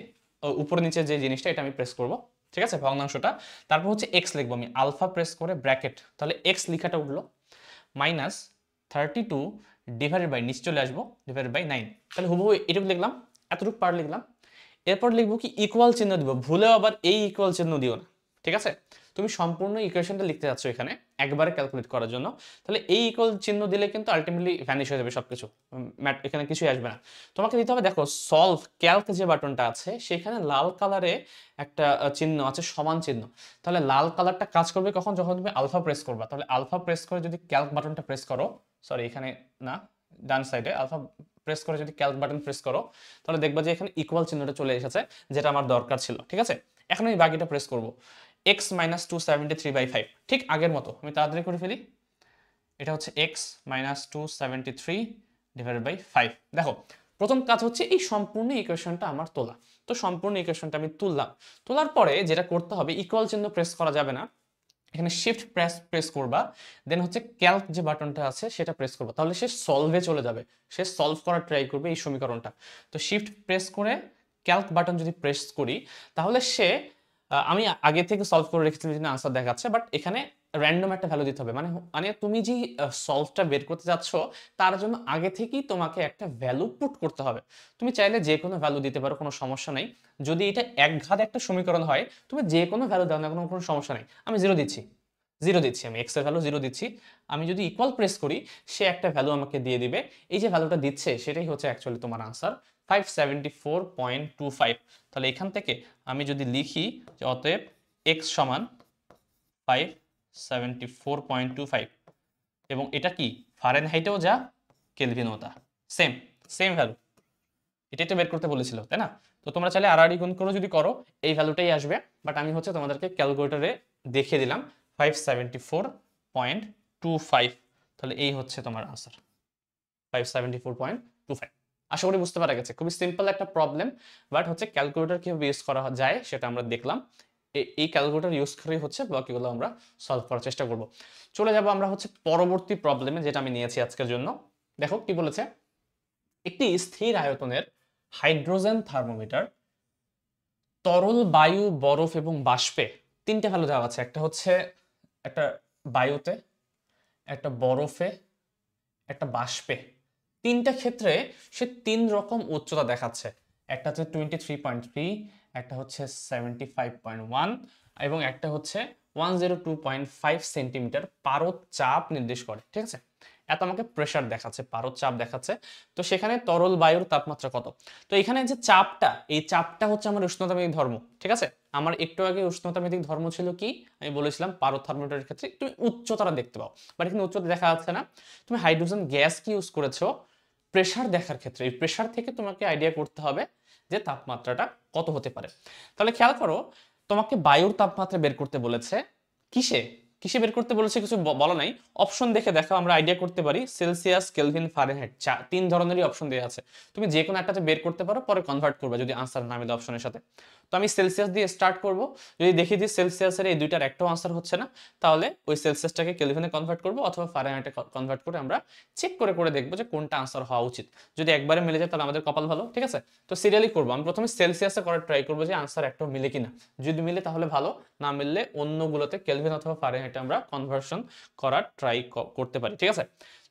উপরে নিচে যে জিনিসটা এটা আমি প্রেস করবো, ঠিক আছে, ভগ্নাংশটা। তারপর হচ্ছে এক্স লিখবো, আমি আলফা প্রেস করে ব্র্যাকেট, তাহলে এক্স লেখাটা উঠলো, মাইনাস 32 ডিভাইডেড বাই, নিচে চলে আসবো, ডিভাইডেড বাই 9। তাহলে হুবহু এটুকু লিখলাম, এতটুকু পার লিখলাম। এরপর লিখবো কি, ইকুয়াল চিহ্ন দিব, ভুলেও আবার এই ইকুয়াল চিহ্ন দিও না, ঠিক আছে। তুমি সম্পূর্ণ ইকুয়েশনটা লিখতে যাচ্ছ এখানে একবারে ক্যালকুলেট করার জন্য, তাহলে এই ইকুয়াল চিহ্ন দিলে কিন্তু আলটিমেটলি ভ্যানিশ হয়ে যাবে সবকিছু, এখানে কিছুই আসবে না। তোমাকে দিতে হবে, দেখো সলভ ক্যালক যে বাটনটা আছে সেখানে লাল কালারে একটা চিহ্ন আছে, সমান চিহ্ন। তাহলে লাল কালারটা কাজ করবে কখন, যখন তুমি আলফা প্রেস করবা। তাহলে আলফা প্রেস করে যদি ক্যালক বাটনটা প্রেস করো, সরি এখানে না, ডান সাইডে আলফা প্রেস করে যদি ক্যালক বাটন প্রেস করো, তাহলে দেখবা যে এখানে ইকুয়াল চিহ্নটা চলে এসেছে, যেটা আমার দরকার ছিল, ঠিক আছে। এখন আমি বাকিটা প্রেস করব, এক্স মাইনাস 273/5, ঠিক আগের মতো। আমি তাড়াতাড়ি করে ফেলি, এটা হচ্ছে এক্স মাইনাস 273 ডিভাইডেড বাই 5। দেখো, প্রথম কাজ হচ্ছে এই সম্পূর্ণ ইকুয়েশনটা আমার তোলা। তো সম্পূর্ণ ইকুয়েশনটা আমি তুললাম, তোলার পরে যেটা করতে হবে, ইকুয়াল চিহ্ন প্রেস করা যাবে না, এখানে শিফট প্রেস করবা, দেন হচ্ছে ক্যালক যে বাটনটা আছে সেটা প্রেস করবা, তাহলে সে সলভে চলে যাবে, সে সলভ করার ট্রাই করবে এই সমীকরণটা। তো শিফট প্রেস করে ক্যালক বাটন যদি প্রেস করি, তাহলে সে আমি আগে থেকে সলভ করে রেখেছিলাম যদি আনসার দেখাচ্ছে, বাট এখানে র্যান্ডম একটা ভ্যালু দিতে হবে। মানে মানে তুমি যে সলভটা বের করতে যাচ্ছ তার জন্য আগে থেকেই তোমাকে একটা ভ্যালু পুট করতে হবে। তুমি চাইলে যে কোনো ভ্যালু দিতে পারো, কোনো সমস্যা নেই। যদি এটা একঘাত একটা সমীকরণ হয়, তুমি যে কোনো ভ্যালু দাও না, কোনো সমস্যা নেই। আমি জিরো দিচ্ছি, আমি এক্স এর ভ্যালু 0 দিচ্ছি। আমি যদি ইকুয়াল প্রেস করি, সে একটা ভ্যালু আমাকে দিয়ে দিবে, এই যে ভ্যালুটা দিচ্ছে সেটাই হচ্ছে অ্যাকচুয়ালি তোমার আনসার 574.25। তাহলে এখান থেকে আমি যদি লিখি যে অতএব এক্স সমান 574.25, এবং এটা কি ফারেনহাইটেও যা কেলভিনও তা, সেম ভ্যালু, এটা তো বের করতে বলেছিল, তাই না। তো তোমরা চাইলে আর গুণ করে যদি করো এই ভ্যালুটাই আসবে, বাট আমি হচ্ছে তোমাদেরকে ক্যালকুলেটরে দেখিয়ে দিলাম 574.25। তাহলে এই হচ্ছে তোমার আনসার 574.25। আশা করি বুঝতে পারা গেছে, খুবই সিম্পল একটা প্রবলেম, বাট হচ্ছে ক্যালকুলেটর কিভাবে ইউজ করা যায় সেটা আমরা দেখলাম। এই ক্যালকুলেটর ইউজ করে হচ্ছে বাকিগুলো আমরা সলভ করার চেষ্টা করব। চলে যাব আমরা হচ্ছে পরবর্তী প্রবলেমে, যেটা আমি নিয়েছি আজকের জন্য। দেখো কি বলেছে, একটি স্থির আয়তনের হাইড্রোজেন থার্মোমিটার তরল বায়ু, বরফ এবং বাষ্পে তিনটে ভ্যালু দেওয়া আছে। একটা হচ্ছে একটা বায়ুতে, একটা বরফে, একটা বাষ্পে, তিনটা ক্ষেত্রে সে 3 রকম উচ্চতা দেখাচ্ছে। একটা হচ্ছে 23.3, একটা হচ্ছে 75.1 এবং একটা হচ্ছে 102.5 সেন্টিমিটার পারদ চাপ নির্দেশ করে, ঠিক আছে। এত আমাকে প্রেসার দেখাচ্ছে, পারদ চাপ দেখাচ্ছে। তো সেখানে তরল বায়ুর তাপমাত্রা কত। তো এখানে যে চাপটা, এই চাপটা হচ্ছে আমার উষ্ণতামেধিক ধর্ম, ঠিক আছে। আমার একটু আগে উষ্ণতামেধিক ধর্ম ছিল কি, আমি বলেছিলাম পারদ থার্মোমিটারের ক্ষেত্রে তুমি উচ্চতাটা দেখতে পাও, বাট এখানে উচ্চতা দেখা যাচ্ছে না। তুমি হাইড্রোজেন গ্যাস কি ইউজ করেছো প্রেসার দেখার ক্ষেত্রে, এই প্রেসার থেকে তোমাকে আইডিয়া করতে হবে যে তাপমাত্রাটা কত হতে পারে। তাহলে খেয়াল করো, তোমাকে বায়ুর তাপমাত্রা বের করতে বলেছে। কিসে কিসে বের করতে বলেছে কিছু বলা নাই। অপশন দেখে দেখো, আমরা আইডিয়া করতে পারি সেলসিয়াস, কেলভিন, ফারেনহাইট, তিন ধরনেরই অপশন দেওয়া আছে। তুমি যে কোনো একটাতে বের করতে পারো, পরে কনভার্ট করবে যদি আনসার না মিলে অপশনের সাথে। তো আমি সেলসিয়াস দিয়ে স্টার্ট করব। যদি দেখি যে সেলসিয়াসের এই দুইটার একটাও আনসার হচ্ছে না, তাহলে ওই সেলসিয়াসটাকে কেলভিনে কনভার্ট করব অথবা ফারেনহাইটে কনভার্ট করে আমরা চেক করে করে দেখবো যে কোনটা আনসার হওয়া উচিত। যদি একবারে মিলে যায় তাহলে আমাদের কপাল ভালো, ঠিক আছে। তো সিরিয়ালি করবো, আমি প্রথমে সেলসিয়াসে করার ট্রাই করবো যে আনসার একটাও মিলে কিনা। যদি মিলে তাহলে ভালো, না মিললে অন্যগুলোতে কেলভিন অথবা ফারেনহাইটে আমরা কনভার্সন করার ট্রাই করতে পারি, ঠিক আছে।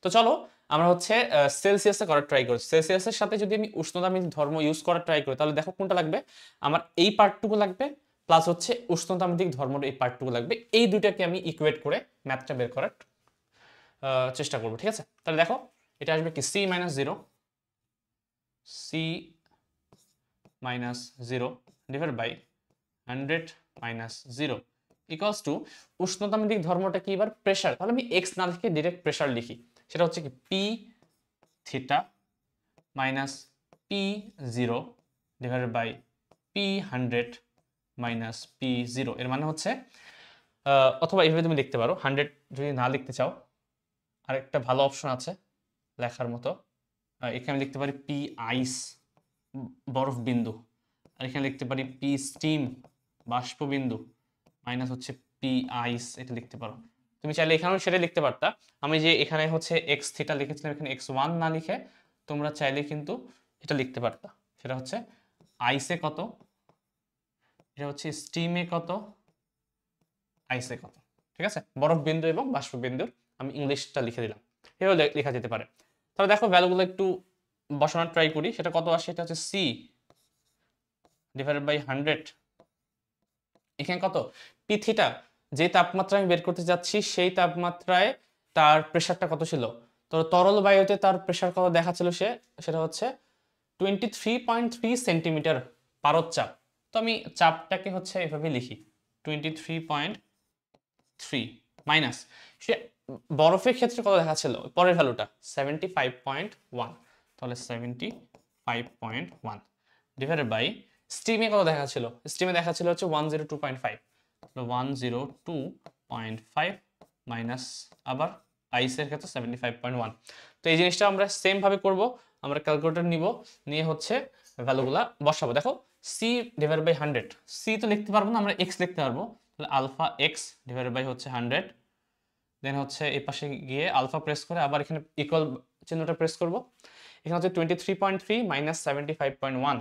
তো চলো আমরা হচ্ছে সেলসিয়াসে করার ট্রাই করি। সেলসিয়াসের সাথে যদি আমি উষ্ণতামিক ধর্ম ইউজ করার ট্রাই করি, তাহলে দেখো কোনটা লাগবে। আমার এই পার্টটুকু লাগবে, প্লাস হচ্ছে উষ্ণতামিক ধর্মের এই পার্টটুকু লাগবে। এই দুইটাকে আমি ইকুয়েট করে ম্যাথটা বের করার চেষ্টা করবো, ঠিক আছে। তাহলে দেখো এটা আসবে কি, C minus zero divide by 100 minus 0 equals to উষ্ণতামিক ধর্মটা কি এবার প্রেসার। তাহলে আমি এক্স না লিখে ডিরেক্ট প্রেসার লিখি। সেটা হচ্ছে কি P theta minus P zero divided by P 100 minus P zero. এর মানে হচ্ছে অথবা এইভাবে তুমি লিখতে পারো, 100 যদি না লিখতে চাও আরেকটা ভালো অপশন আছে লেখার মতো। এখানে লিখতে পারি পি আইস, বরফ বিন্দু। আর এখানে লিখতে পারি পি স্টিম, বাষ্পবিন্দু, মাইনাস হচ্ছে পি আইস, এটা লিখতে পারো। তুমি চাইলে এখানেও সেটা লিখতে পারতা। আমি যে এখানে হচ্ছে এক্স থিটা লিখেছিলাম, এখানে এক্স ওয়ান না লিখে তোমরা চাইলে কিন্তু এটা লিখতে পারতা। সেটা হচ্ছে আইসে কত, এটা হচ্ছে স্টিমে কত, আইসে কত, ঠিক আছে। বরফ বিন্দু এবং বাষ্পবিন্দুর আমি ইংলিশটা লিখে দিলাম, এও লেখা যেতে পারে। তাহলে দেখো ভ্যালুগুলো একটু বসানোর ট্রাই করি। সেটা কত আসে, এটা হচ্ছে সি ডিভাইডেড বাই 100। এখানে কত পি থিটা, যে তাপমাত্রা আমি বের করতে যাচ্ছি সেই তাপমাত্রায় তার প্রেসারটা কত ছিল। তো তরল বায়ুতে তার প্রেসার কত দেখাচ্ছিল সেটা হচ্ছে 23.3 সেন্টিমিটার পারদ চাপ। তো আমি চাপটাকে হচ্ছে এভাবে লিখি 23.3 মাইনাস সে বরফের ক্ষেত্রে কত দেখাচ্ছিল পরের ভ্যালুটা 75.1। তাহলে 75.1 ডিভাইডেড বাই স্টিমে কত দেখাচ্ছিল, স্টিমে দেখাচ্ছিল হচ্ছে 102.5। 102.5 মাইনাস আবার আইসের ক্ষেত্রে 75.1। তো এই জিনিসটা আমরা সেম ভাবে করব। আমরা ক্যালকুলেটর নিব, নিয়ে হচ্ছে ভ্যালুগুলা বসাবো। দেখো সি ডিভাইড বাই 100, সি তো লিখতে পারবো না, আমরা এক্স লিখতে পারবো। তাহলে আলফা এক্স ডিভাইড বাই হচ্ছে 100, দেন হচ্ছে এই পাশে গিয়ে আলফা প্রেস করে আবার এখানে ইকুয়াল চিহ্নটা প্রেস করব। এখানে হচ্ছে 23.3 minus 75.1,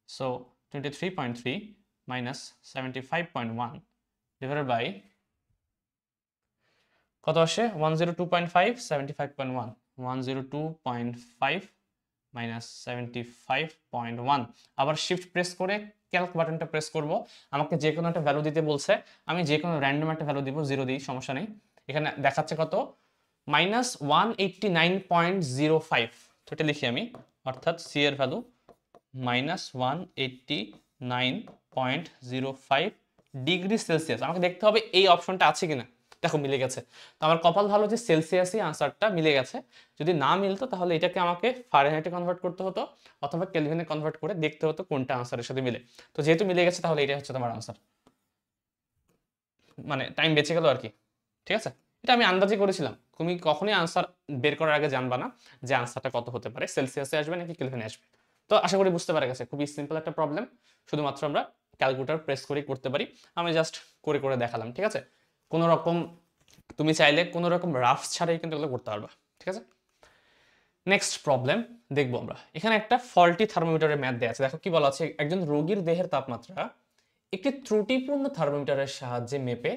so 23.3 minus 75.1 divided by কত আসে 102.5, 75.1, 102.5 মাইনাস 75.1। আবার শিফট প্রেস করে ক্যালক বাটনটা প্রেস করব। আমাকে যে কোনো একটা ভ্যালু দিতে বলছে, আমি যে কোনো র্যান্ডম একটা ভ্যালু দিব, 0 দিই, সমস্যা নেই। এখানে দেখাচ্ছে কত মাইনাস 189.05। তো এটা লিখি আমি, অর্থাৎ সি এর ভ্যালু মাইনাস 189.05 ডিগ্রি সেলসিয়াস। আমাকে দেখতে হবে এই অপশনটা আছে কিনা। দেখো মিলে গেছে। তো আমার কপাল ভালো যে সেলসিয়াসই আনসারটা মিলে গেছে। যদি না মিলতো তাহলে এটাকে আমাকে ফারেনহাইটে কনভার্ট করতে হতো অথবা কেলভিনে কনভার্ট করে দেখতে হতো কোনটা আনসারের সাথে মিলে। তো যেহেতু মিলে গেছে তাহলে এটাই হচ্ছে তোমার আনসার, মানে টাইম বেঁচে গেল আর কি, ঠিক আছে। এটা আমি আন্দাজে করেছিলাম, তুমি কখনোই আনসার বের করার আগে জানবা না যে আনসারটা কত হতে পারে, সেলসিয়াসে আসবে নাকি কেলভিনে আসবে। তো আশা করি বুঝতে পারা গেছে, খুবই সিম্পল একটা প্রবলেম, শুধুমাত্র আমরা ক্যালকুলেটর প্রেস করেই করতে পারি। আমি জাস্ট করে করে দেখালাম, ঠিক আছে। কোনো রকম তুমি চাইলে কোনো রকম রাফ ছাড়াই কিন্তু এগুলো করতে পারবা, ঠিক আছে। নেক্সট প্রবলেম দেখবো আমরা। এখানে একটা ফল্টি থার্মোমিটারের ম্যাথ দেওয়া আছে। দেখো কি বলা আছে, একজন রোগীর দেহের তাপমাত্রা একটি ত্রুটিপূর্ণ থার্মোমিটারের সাহায্যে মেপে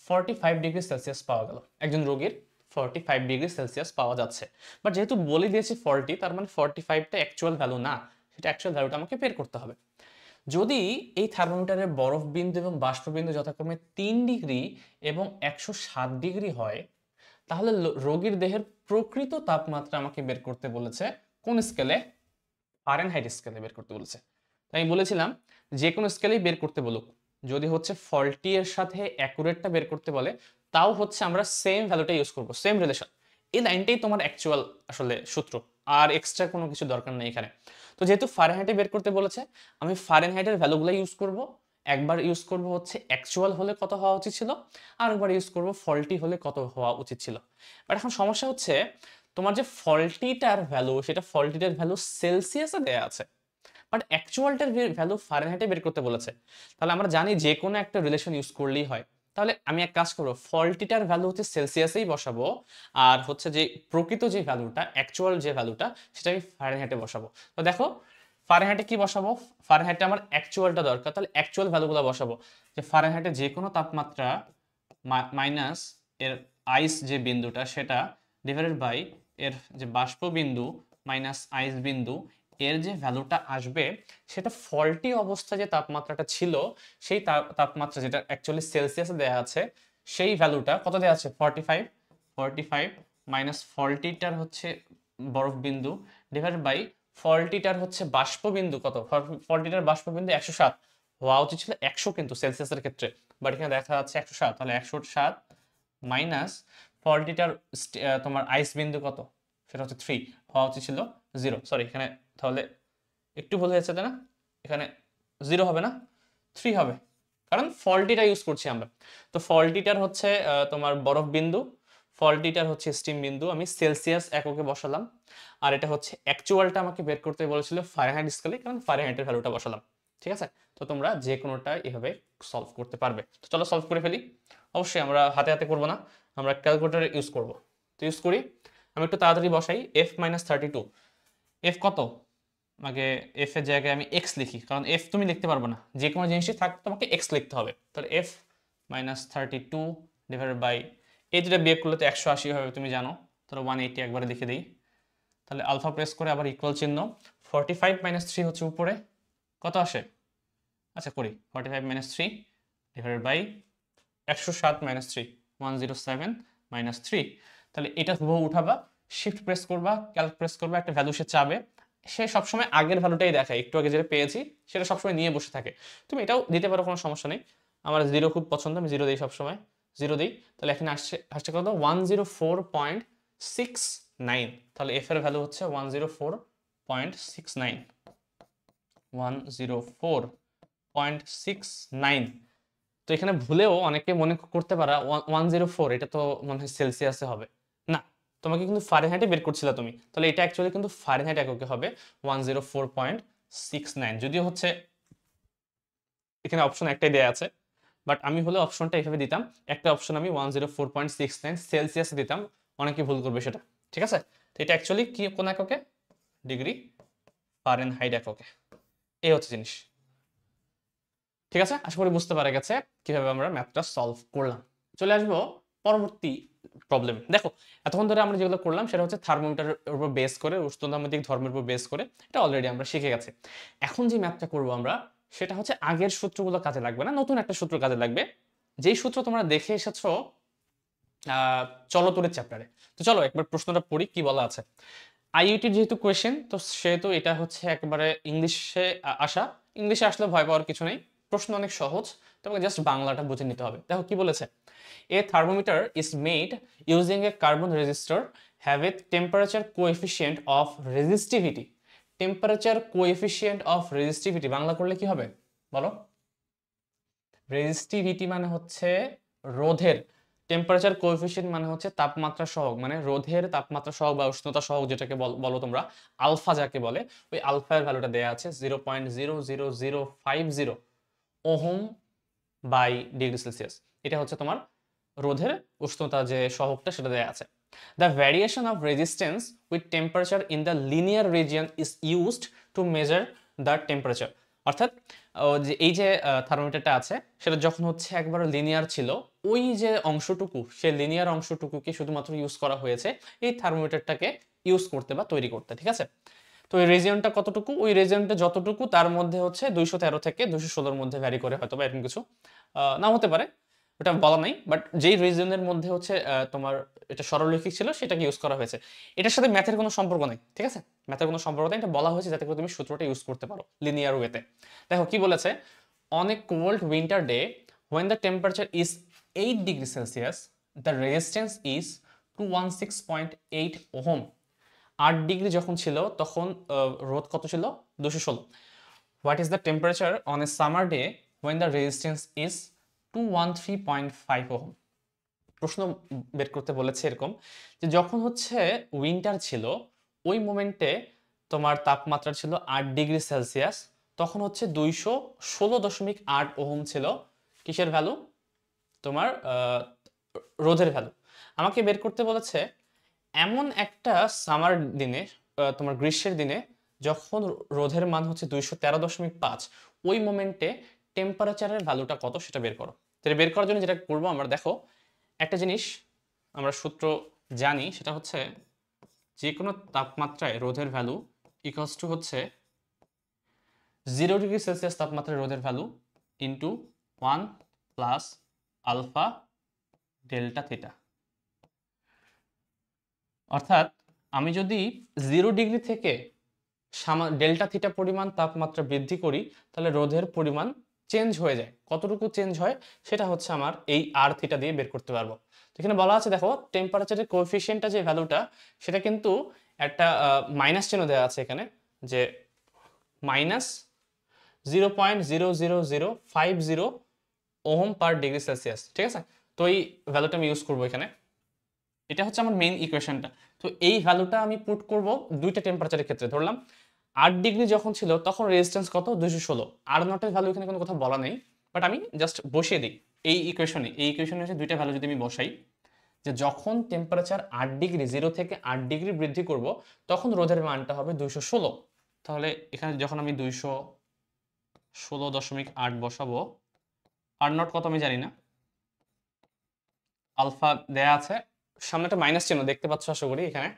45 ডিগ্রি সেলসিয়াস পাওয়া গেল। একজন রোগীর 45 ডিগ্রি সেলসিয়াস পাওয়া যাচ্ছে, বাট যেহেতু বলে দিয়েছে 40, তার মানে 45টা অ্যাকচুয়াল ভ্যালু না, সেটা অ্যাকচুয়াল ভ্যালুটা আমাকে বের করতে হবে। যদি এই থার্মোমিটারের বরফ বিন্দু এবং বাষ্প বিন্দু যথাক্রমে 3 ডিগ্রি এবং 107 ডিগ্রি হয়, তাহলে রোগীর দেহের প্রকৃত তাপমাত্রা আমাকে বের করতে বলেছে কোন স্কেলে? ফারেনহাইট স্কেলে বের করতে বলেছে। তাই আমি বলেছিলাম যে কোনো স্কেলেই বের করতে বলুক, যদি হচ্ছে ফল্টি এর সাথে অ্যাকুরেটটা বের করতে বলে তাও হচ্ছে আমরা সেম ভ্যালুটা ইউজ করব, সেম রিলেশন। এই লাইনটাই তোমার অ্যাকচুয়াল আসলে সূত্র, আর এক্সট্রা কোনো কিছু দরকার নেই এখানে। তো যেহেতু ফারেনহাইটে বের করতে বলেছে, আমি ফারেনহাইটের ভ্যালুগুলো ইউজ করব। একবার ইউজ করব হচ্ছে অ্যাকচুয়াল হলে কত হওয়া উচিত ছিল, আর একবার ইউজ করব ফল্টি হলে কত হওয়া উচিত ছিল। বাট এখন সমস্যা হচ্ছে তোমার যে ফল্টিটার ভ্যালু, সেটা ফল্টিটার ভ্যালু সেলসিয়াসে দেয়া আছে, বাট অ্যাকচুয়ালটার ভ্যালু ফারেনহাইটে বের করতে বলেছে। তাহলে আমরা জানি যে কোনো একটা রিলেশন ইউজ করলেই হয়। তাহলে আমি এক কাজ করবো, ফল্টিটার ভ্যালু হচ্ছে সেলসিয়াসেই বসাবো, আর হচ্ছে যে প্রকৃত যে ভ্যালুটা, অ্যাকচুয়াল যে ভ্যালুটা, সেটা আমি ফারেনহাইটে বসাবো। তো দেখো ফারেনহাইটে কি বসাবো? ফারেনহাইটে আমার অ্যাকচুয়ালটা দরকার, তাহলে অ্যাকচুয়াল ভ্যালুগুলো বসাবো। যে ফারেনহাইটে যে কোনো তাপমাত্রা মাইনাস এর আইস যে বিন্দুটা সেটা ডিভাইডেড বাই এর যে বাষ্প বিন্দু মাইনাস আইস বিন্দু, এর যে ভ্যালুটা আসবে সেটা ফল্টি অবস্থা যে তাপমাত্রাটা ছিল সেই তাপমাত্রা যেটা অ্যাকচুয়ালি সেলসিয়াসে দেওয়া আছে, সেই ভ্যালুটা কত দেওয়া আছে? 45 মাইনাস ফল্টিটার হচ্ছে বরফ বিন্দু ডিভাইডেড বাই ফল্টিটার হচ্ছে বাষ্প বিন্দু কত? ফল্টিটার বাষ্প বিন্দু 107, হওয়া উচিত ছিল 100 কিন্তু সেলসিয়াসের ক্ষেত্রে, বাট এখানে দেখা যাচ্ছে 107। তাহলে 107 মাইনাস ফল্টিটার তোমার আইস বিন্দু কত? সেটা হচ্ছে 3, হওয়া উচিত ছিল 0। সরি, এখানে তাহলে একটু ভুল হয়েছে তাই না? এখানে 0 হবে না, 3 হবে, কারণ ফল্টিটা ইউজ করছি আমরা। তো ফল্টিটার হচ্ছে তোমার বরফ বিন্দু, ফল্টিটার হচ্ছে স্টিম বিন্দু, আমি সেলসিয়াস এককে বসালাম। আর এটা হচ্ছে অ্যাকচুয়ালটা আমাকে বের করতে বলেছিল ফারেনহাইট স্কেলে, কারণ ফারেনহাইটের ভ্যালুটা বসালাম। ঠিক আছে? তো তোমরা যে কোনোটা এভাবে সলভ করতে পারবে। তো চলো সলভ করে ফেলি। অবশ্যই আমরা হাতে হাতে করবো না, আমরা ক্যালকুলেটর ইউজ করব। তো ইউজ করি, আমি একটু তাড়াতাড়ি বসাই। f মাইনাস 32, এফ কত? আমাকে এফ এর জায়গায় আমি এক্স লিখি, কারণ এফ তুমি লিখতে পারবে না, যে কোনো জিনিসই থাক তোমাকে এক্স লিখতে হবে। তাহলে এফ মাইনাস 32 ডিভাইডেড বাই, এই দুটা বিয়োগ করলে তো 180 হবে তুমি জানো, তাহলে 180 একবারে লিখে দিই। তাহলে আলফা প্রেস করে আবার ইকুয়াল চিহ্ন, 45 মাইনাস 3 হচ্ছে উপরে, কত আসে? আচ্ছা করি, 45 minus 3 divided by 107 minus 3, 107 minus 3। তাহলে এটা হুবহু উঠাবা, শিফট প্রেস করবা, ক্যালক প্রেস করবা, একটা ভ্যালু সে চাবে, সে সবসময় আগের ভ্যালুটাই দেখায়, একটু আগে যেটা পেয়েছি সেটা সবসময় নিয়ে বসে থাকে। তুমি এটাও দিতে পারো, কোনো সমস্যা নেই। আমার 0 খুব পছন্দ, আমি 0 দিই সবসময়, 0 দিই। তাহলে এখানে আসছে কত? 104.69। তাহলে এফ এর ভ্যালু হচ্ছে 104.69, 104.69। তো এখানে ভুলেও অনেকে মনে করতে পারা 104 এটা তো মনে হয় সেলসিয়াসে হবে, না, তোমাকে কিন্তু ফারেনহাইটে বের করছিলা তুমি, তাহলে এটা অ্যাকচুয়ালি কিন্তু ফারেনহাইট এককে হবে 104.69। যদিও হচ্ছে এখানে অপশন একটাই দেয়া আছে, বাট আমি হলে অপশনটা এভাবে দিতাম, একটা অপশন আমি 104.69 সেলসিয়াসে দিতাম, অনেকে ভুল করবে সেটা। ঠিক আছে? তো এটা অ্যাকচুয়ালি কি কোন এককে? ডিগ্রি ফারেনহাইট এককে। এই হচ্ছে জিনিস। ঠিক আছে, আশা করি বুঝতে পারা গেছে কিভাবে আমরা ম্যাথটা সলভ করলাম। চলে আসবো পরবর্তী প্রবলেম। দেখো এতক্ষণ ধরে আমরা যেগুলো করলাম সেটা হচ্ছে থার্মোমিটারের উপর বেস করে, উষ্ণতামাত্রিক ধর্মের উপর বেস করে, এটা অলরেডি আমরা শিখে গেছি। এখন যে ম্যাথটা করবো আমরা, সেটা হচ্ছে আগের সূত্রগুলো কাজে লাগবে না, নতুন একটা সূত্র কাজে লাগবে, যেই সূত্র তোমরা দেখে এসেছো চলতরিৎ চ্যাপ্টারে। তো চলো একবার প্রশ্নটা পড়ি, কি বলা আছে। আইইউটির যেহেতু কোয়েশ্চেন, তো সেহেতু এটা হচ্ছে একেবারে ইংলিশে আসা, ইংলিশে আসলে ভয় পাওয়ার কিছু নেই, প্রশ্ন অনেক সহজ, তোমাকে জাস্ট বাংলাটা বুঝে নিতে হবে। দেখো কি বলেছে, এ thermometer is made using a carbon register have a temperature coefficient of resistivity. Temperature coefficient of resistivity Bangla করলে কি হবে বলো? রেজিস্টিভিটি মানে হচ্ছে রোধের, টেম্পারেচার কোএফিসিয়েন্ট মানে হচ্ছে তাপমাত্রা সহগ, মানে রোধের তাপমাত্রা সহগ বা উষ্ণতা সহগ যেটাকে বলো তোমরা, আলফা যাকে বলে, ওই আলফার ভ্যালুটা দেয়া আছে 0.00050 ওহম বাই ডিগ্রি সেলসিয়াস। এটা হচ্ছে তোমার রোধের উষ্ণতা যে সহগটা সেটা দেয়া আছে। The variation of resistance with temperature in the linear region is used to measure the temperature. অর্থাৎ যে এই যে থার্মোমিটারটা আছে সেটা যখন হচ্ছে একবার লিনিয়ার ছিল, ওই যে অংশটুকু, সে লিনিয়ার অংশটুকুকে শুধুমাত্র ইউজ করা হয়েছে এই থার্মোমিটারটাকে ইউজ করতে বা তৈরি করতে। ঠিক আছে? তো এই রিজিয়নটা কতটুকু? ওই রিজিয়নটা যতটুকু তার মধ্যে হচ্ছে 213 থেকে 216 মধ্যে ভ্যারি করে, হয়তো বা এরকম কিছু নাও হতে পারে, ওটা বলা নাই, বাট যেই রিজিয়নের মধ্যে হচ্ছে তোমার এটা সরলরৈখিক ছিল সেটাকে ইউজ করা হয়েছে। এটার সাথে ম্যাথের কোনো সম্পর্ক নেই, ঠিক আছে? ম্যাথের কোনো সম্পর্ক নেই, এটা বলা হয়েছে যাতে করে তুমি সূত্রটা ইউজ করতে পারো লিনিয়ার ওয়েতে। দেখো কি বলেছে, on a cold winter day when the temperature is 8 degree Celsius the resistance is 216.8 ohm. 8 degree যখন ছিল তখন রোধ কত ছিল? 216। What is the temperature on a summer day when the resistance is 213.5 ohm. প্রশ্ন বের করতে বলেছে এরকম যে যখন হচ্ছে উইন্টার ছিল ওই মোমেন্টে তোমার তাপমাত্রা ছিল 8 ডিগ্রি সেলসিয়াস, তখন হচ্ছে 216.8 ওহম ছিল কিসের ভ্যালু? তোমার রোধের ভ্যালু। আমাকে বের করতে বলেছে এমন একটা সামার দিনে, তোমার গ্রীষ্মের দিনে যখন রোধের মান হচ্ছে 213.5, ওই মোমেন্টে টেম্পারেচারের ভ্যালুটা কত সেটা বের করো। সেটা বের করার জন্য যেটা করবো আমরা, দেখো একটা জিনিস আমরা সূত্র জানি, সেটা হচ্ছে যে কোনো তাপমাত্রায় রোধের ভ্যালু ইকুয়ালস টু হচ্ছে 0 ডিগ্রি সেলসিয়াস তাপমাত্রায় রোধের value into 1 plus alpha delta theta. অর্থাৎ আমি যদি 0 ডিগ্রি থেকে ডেল্টা থিটা পরিমাণ তাপমাত্রা বৃদ্ধি করি তাহলে রোধের পরিমাণ চেঞ্জ হয়ে যায়। কতটুকু চেঞ্জ হয় সেটা হচ্ছে আমার এই আর থিটা দিয়ে বের করতে পারবো। এখানে বলা আছে দেখো টেম্পারেচারের কোএফিসিয়েন্টটা যে ভ্যালুটা সেটা কিন্তু একটা মাইনাস চিহ্ন দেওয়া আছে এখানে, যে মাইনাস 0.00050 ওহম পার ডিগ্রি সেলসিয়াস, ঠিক আছে? তো এই ভ্যালুটা আমি ইউজ করবো এখানে, এটা হচ্ছে আমার মেইন ইকুয়েশনটা। তো এই ভ্যালুটা আমি পুট করব দুইটা টেম্পারেচারের ক্ষেত্রে। ধরলাম 8 ডিগ্রি যখন ছিল তখন রেজিস্ট্যান্স কত? 216। আর নটের ভ্যালু এখানে কোনো কথা বলা নেই, বাট আমি জাস্ট বসিয়ে দিই এই ইকুয়েশনে হচ্ছে দুইটা ভ্যালু যদি আমি বসাই, যে যখন টেম্পারেচার 8 ডিগ্রি 0 থেকে 8 ডিগ্রি বৃদ্ধি করব তখন রোধের মানটা হবে 216। তাহলে এখানে যখন আমি 216.8 বসাবো, আর নট কত আমি জানি না, আলফা দেয়া আছে, সামনে একটা মাইনাস চিহ্ন দেখতে পাচ্ছ আশা করি, এখানে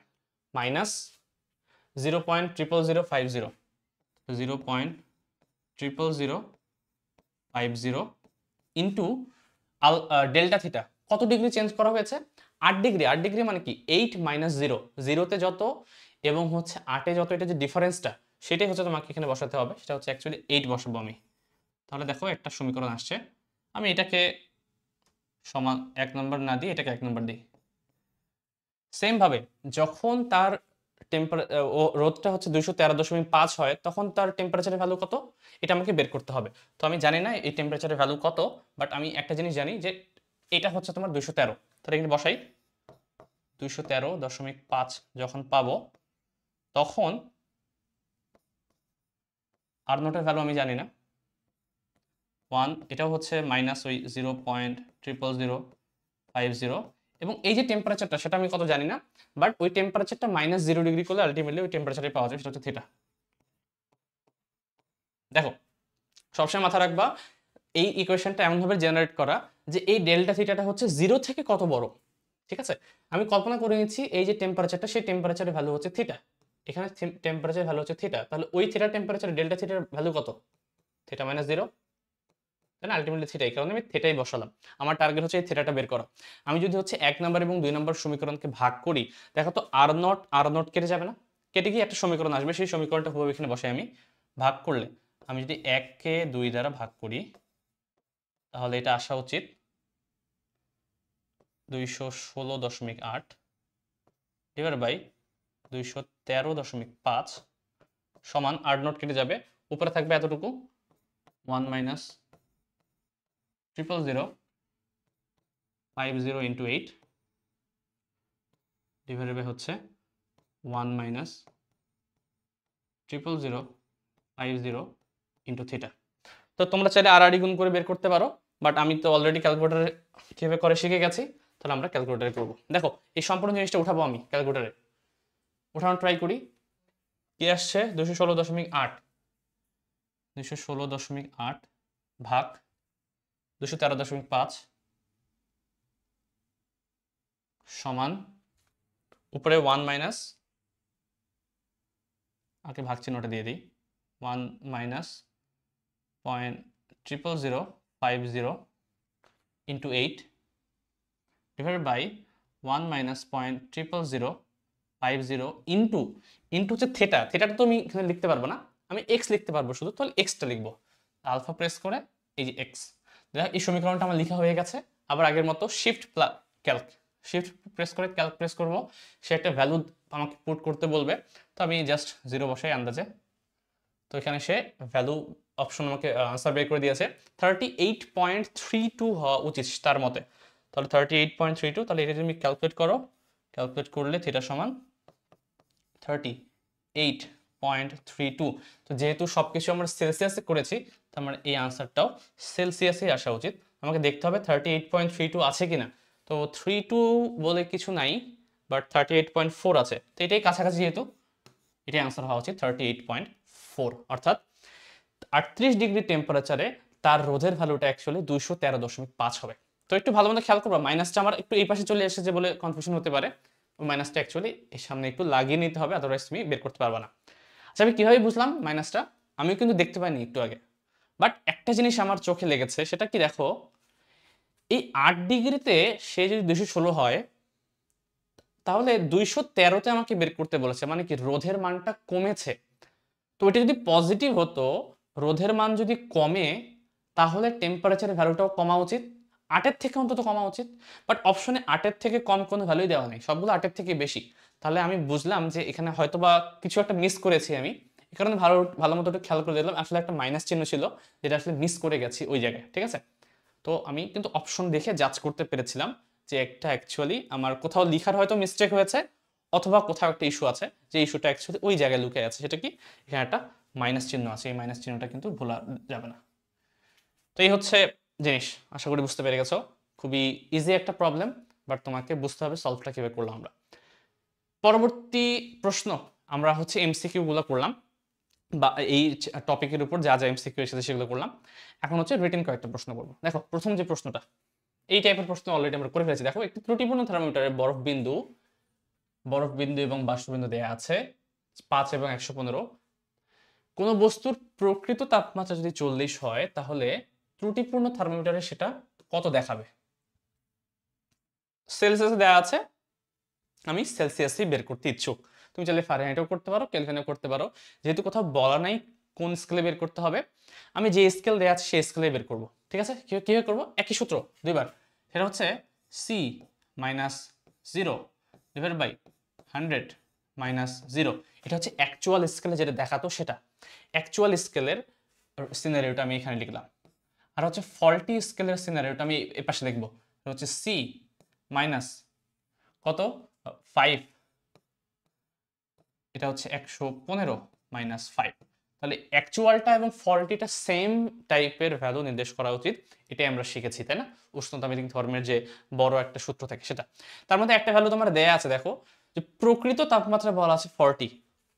মাইনাস 0.00050 0.00050 ইন্টু ডেল্টা থিটা। কত ডিগ্রি চেঞ্জ করা হয়েছে? 8 ডিগ্রি। 8 ডিগ্রি মানে কি 8 মাইনাস 0, 0তে যত এবং হচ্ছে 8এ যত, এটা যে ডিফারেন্সটা সেটাই হচ্ছে তোমাকে এখানে বসাতে হবে। সেটা হচ্ছে অ্যাকচুয়ালি 8 বসাবো আমি। তাহলে দেখো একটা সমীকরণ আসছে, আমি এটাকে সমান 1 নম্বর না দিয়ে এটাকে 1 নম্বর দিই। সেম ভাবে যখন তার রোধটা হচ্ছে 213.5 হয় তখন তার টেম্পারেচারের ভ্যালু কত এটা আমাকে বের করতে হবে। তো আমি জানি না এই টেম্পারেচারের ভ্যালু কত, বাট আমি একটা জিনিস জানি যে এটা হচ্ছে তোমার 213। তাহলে এখানে বসাই 213.5 যখন পাবো তখন আর নোটের ভ্যালু আমি জানি না 1, এটাও হচ্ছে মাইনাস ওই 0.00050 এবং এই যে টেম্পারেচারটা সেটা আমি কত জানি না, বাট ওই টেম্পারেচারটা মাইনাস 0 ডিগ্রি করলে আলটিমেটলি ওই টেম্পারেচারে পাওয়া যাবে, সেটা হচ্ছে থিটা। দেখো সবসময় মাথা রাখবা এই ইকুয়েশনটা এমনভাবে জেনারেট করা যে এই ডেল্টা থিটাটা হচ্ছে 0 থেকে কত বড়, ঠিক আছে? আমি কল্পনা করে নিচ্ছি এই যে টেম্পারেচারটা সেই টেম্পারেচারের ভ্যালু হচ্ছে থিটা, এখানে টেম্পারেচার ভ্যালু হচ্ছে থিটা, তাহলে ওই থিটার টেম্পারেচার ডেল্টা থিটার ভ্যালু কত? থিটা মাইনাস 0, তাই না? আলটিমেটলি থিটা, এই কারণে আমি থিটাই বসালাম। আমার টার্গেট হচ্ছে এই থিটাটা বের করা। আমি যদি হচ্ছে 1 নাম্বার এবং 2 নাম্বার সমীকরণকে ভাগ করি, দেখো তো আর নট কেটে যাবে না? কেটে গিয়ে একটা সমীকরণ আসবে, সেই সমীকরণটা হুবহু এখানে বসাই আমি। ভাগ করলে আমি যদি 1 কে 2 দ্বারা ভাগ করি তাহলে এটা আসা উচিত 216.8 ডিভাইড বাই 213.5 সমান আর নট কেটে যাবে, উপরে থাকবে এতটুকু 1 মাইনাস 0.050 ইন্টু 8 ডিভাইডেড বাই হচ্ছে 1 মাইনাস 0.050 ইন্টু থিটা। তো তোমরা চাইলে আর গুণ করে বের করতে পারো, বাট আমি তো অলরেডি ক্যালকুলেটারে কীভাবে করে শিখে গেছি, তাহলে আমরা ক্যালকুলেটারে করবো। দেখো এই সম্পূর্ণ জিনিসটা উঠাবো আমি ক্যালকুলেটারে, উঠানো ট্রাই করি। কি আসছে? 216.8 ভাগ 213.5 সমান উপরে 1 মাইনাস, আগে ভাগ চিহ্নটা দিয়ে দিই, 1 minus 0.050 into 8 divided by 1 minus 0.00050 into into হচ্ছে থেটা, থেটাটা তো আমি এখানে লিখতে পারবো না, আমি এক্স লিখতে পারবো শুধু, তাহলে এক্সটা লিখবো, আলফা প্রেস করে এই যে এক্স। এই সমীকরণটা আমার লেখা হয়ে গেছে। আবার আগের মতো শিফট ক্যালক, শিফট প্রেস করে ক্যালক প্রেস করবো, সে একটা ভ্যালু আমাকে পুট করতে বলবে, তো আমি জাস্ট 0 বসাই আন্দাজে। তো এখানে সে ভ্যালু অপশন আমাকে আনসার বের করে দিয়েছে 38.32 হওয়া উচিত তার মতে। তাহলে 38.32, তাহলে এটা তুমি ক্যালকুলেট করো, ক্যালকুলেট করলে থিটা সমান 38.32। তো যেহেতু সবকিছু আমরা সেলসিয়াসে করেছি, তার মানে এই আনসারটাও সেলসিয়াসে আসা উচিত। আমাকে দেখতে হবে 38.32 আছে কিনা। তো 32 বলে কিছু নাই, বাট 38.4 আছে, তো এটাই কাছাকাছি, যেহেতু এটাই আনসার হওয়া উচিত 38.4। অর্থাৎ 38 ডিগ্রি টেম্পারেচারে তার রোধের ভ্যালুটা অ্যাকচুয়ালি 213.5 হবে। তো একটু ভালো মতো খেয়াল করবো, মাইনাসটা আমার একটু এই পাশে চলে এসেছে বলে কনফিউশন হতে পারে, মাইনাসটা অ্যাকচুয়ালি এর সামনে একটু লাগিয়ে নিতে হবে, আদারওয়াইজ তুমি বের করতে পারবে না। আচ্ছা, আমি কিভাবে বুঝলাম মাইনাসটা? আমিও কিন্তু দেখতে পাইনি একটু আগে, বাট একটা জিনিস আমার চোখে লেগেছে, সেটা কি দেখো, এই 8 ডিগ্রিতে সে যদি 216 হয়, তাহলে 213তে আমাকে বের করতে বলেছে, মানে কি রোধের মানটা কমেছে। তো এটা যদি পজিটিভ হতো, রোধের মান যদি কমে, তাহলে টেম্পারেচারের ভ্যালুটাও কমা উচিত, 8-এর থেকে অন্তত কমা উচিত। বাট অপশনে 8-এর থেকে কম কোনো ভ্যালুই দেওয়া নেই, সবগুলো 8-এর থেকে বেশি। তাহলে আমি বুঝলাম যে এখানে হয়তো বা কিছু একটা মিস করেছি আমি, এই কারণে ভালো ভালো মতো একটু খেয়াল করে দেখলাম, আসলে একটা মাইনাস চিহ্ন ছিল, যেটা আসলে মিস করে গেছি ওই জায়গায়, ঠিক আছে। তো আমি কিন্তু অপশন দেখে জাজ করতে পেরেছিলাম যে একটা অ্যাকচুয়ালি আমার কোথাও লিখার হয়তো মিস্টেক হয়েছে, অথবা কোথাও একটা ইস্যু আছে, যে ইস্যুটা অ্যাকচুয়ালি ওই জায়গায় লুকিয়ে আছে। সেটা কি, এখানে একটা মাইনাস চিহ্ন আছে, এই মাইনাস চিহ্নটা কিন্তু ভোলা যাবে না। তো এই হচ্ছে জিনিস, আশা করি বুঝতে পেরে গেছো। খুবই ইজি একটা প্রবলেম, বাট তোমাকে বুঝতে হবে সলভটা কিভাবে করলাম আমরা। পরবর্তী প্রশ্ন, আমরা হচ্ছে এমসিকিউ গুলো করলাম, বা এই টপিকের উপর যা যা এমসিকিউ এসেছে সেগুলো করলাম। এখন হচ্ছে রিটেন কয়েকটা প্রশ্ন করবো। দেখো প্রথম যে প্রশ্নটা, এই টাইপের প্রশ্ন অলরেডি আমরা করে ফেলেছি। দেখো, একটি ত্রুটিপূর্ণ থার্মোমিটারে বরফ বিন্দু এবং বাষ্পবিন্দু দেয়া আছে 5 এবং 115। কোনো বস্তুর প্রকৃত তাপমাত্রা যদি 40 হয়, তাহলে ত্রুটিপূর্ণ থার্মোমিটারে সেটা কত দেখাবে? সেলসিয়াসে দেয়া আছে, আমি সেলসিয়াসই বের করতে ইচ্ছুক। তুমি চাইলে ফারেনহাইটও করতে পারো, কেলভিনও করতে পারো, যেহেতু কোথাও বলা নাই কোন স্কেলে বের করতে হবে, আমি যে স্কেল দেওয়া আছে সেই স্কেলে বের করব। ঠিক আছে, কিভাবে করবো? একই সূত্র দুইবার, সেটা হচ্ছে C minus 0 divide by 100 minus 0। এটা হচ্ছে অ্যাকচুয়াল স্কেলে যেটা দেখাতো সেটা, অ্যাকচুয়াল স্কেলের সিনারিওটা আমি এখানে লিখলাম। আর হচ্ছে ফল্টি স্কেলের সিনারিওটা আমি এ পাশে লিখবো, হচ্ছে সি মাইনাস কত 5, এটা হচ্ছে 115 মাইনাস 5। তাহলে অ্যাকচুয়ালটা এবং ফল্টিটা সেম টাইপের ভ্যালু নির্দেশ করা উচিত, এটাই আমরা শিখেছি, তাই না? উষ্ণতামিতিক ধর্মের যে বড় একটা সূত্র থাকে সেটা। তার মধ্যে একটা ভ্যালু তোমার দেয়া আছে, দেখো যে প্রকৃত তাপমাত্রা বলা আছে 40,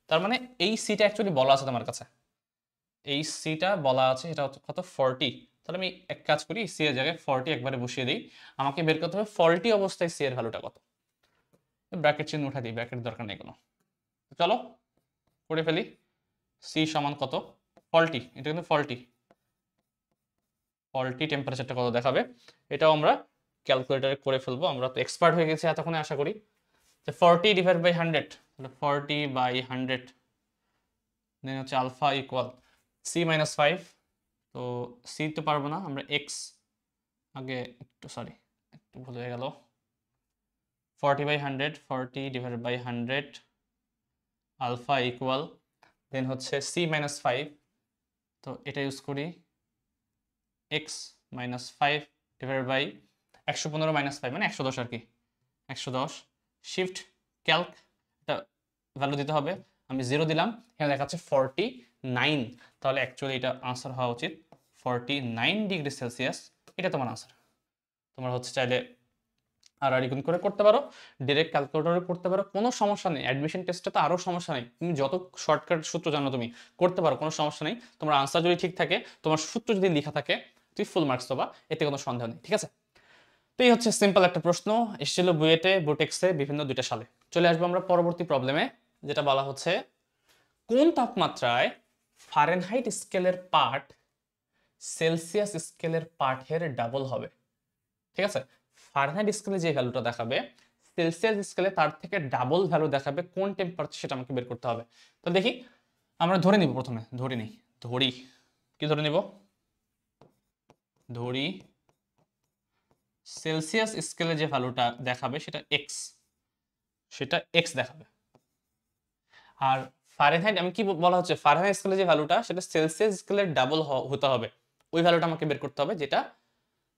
তার মানে এই সিটা অ্যাকচুয়ালি বলা আছে তোমার কাছে, এই সিটা বলা আছে, এটা হচ্ছে কত 40। তাহলে আমি এক কাজ করি, সি এর জায়গায় 40 একবারে বসিয়ে দিই, আমাকে বের করতে হবে 40 অবস্থায় সি এর ভ্যালুটা কত। ব্র্যাকেট চিহ্ন উঠা দিই, ব্র্যাকেট দরকার নেই কোনো। চলো করে ফেলি, সি সমান কত 40, এটা কিন্তু ফল্টি টেম্পারেচারটা কত দেখাবে, এটাও আমরা ক্যালকুলেটারে করে ফেলবো, আমরা তো এক্সপার্ট হয়ে গেছি এতক্ষণে আশা করি। যে 40 ডিভাইড বাই 100, তাহলে 40 বাই 100, দেন হচ্ছে আলফা ইকুয়াল সি মাইনাস 5। তো সি তো পারবো না, আমরা এক্স আগে একটু, সরি একটু ভুল হয়ে গেল, 40 by 100, 40 divide by 100 alpha equal, then হচ্ছে সি মাইনাস 5, তো এটা ইউজ করি X minus 5 divide by 115 minus 5 মানে 110 আর কি, 110 শিফট ক্যালক, এটা ভ্যালু দিতে হবে, আমি 0 দিলাম, এখানে দেখাচ্ছে 49, তাহলে অ্যাকচুয়ালি এটা আনসার হওয়া উচিত 49 ডিগ্রি সেলসিয়াস। এটা তোমার আনসার। তোমরা হচ্ছে চাইলে আর গুণ করে করতে পারো, ডিরেক্ট ক্যালকুলেটরে করতে পারো, কোনো সমস্যা নেই। অ্যাডমিশন টেস্টে তো আরও সমস্যা নেই, তুমি যত শর্টকাট সূত্র জানো তুমি করতে পারো, কোনো সমস্যা নেই। তোমার আনসার যদি ঠিক থাকে, তোমার সূত্র যদি লেখা থাকে, তুই ফুল মার্কস পাবা, এতে কোনো সন্দেহ নেই, ঠিক আছে। তো এই হচ্ছে সিম্পল একটা প্রশ্ন, এসেছিল বুয়েটে, বুটেক্সে বিভিন্ন 2টা সালে। চলে আসবো আমরা পরবর্তী প্রবলেমে, যেটা বলা হচ্ছে কোন তাপমাত্রায় ফারেনহাইট স্কেলের পার্ট সেলসিয়াস স্কেলের পার্টের ডাবল হবে। ঠিক আছে, ফারেনহাইট স্কেলে যে ভ্যালুটা দেখাবে সেলসিয়াস স্কেলে তার থেকে ডাবল ভ্যালু দেখাবে কোন টেম্পারেচার, সেটা আমাকে বের করতে হবে। তো দেখি, আমরা ধরে নিব, প্রথমে ধরি কি ধরে নিব, ধরি সেলসিয়াস স্কেলে যে ভ্যালুটা দেখাবে সেটা এক্স দেখাবে। আর ফারেনহাইট, আমি কি বলা হচ্ছে, ফারেনহাইট স্কেলে যে ভ্যালুটা সেটা সেলসিয়াস স্কেলের ডাবল হতে হবে, ওই ভ্যালুটা আমাকে বের করতে হবে যেটা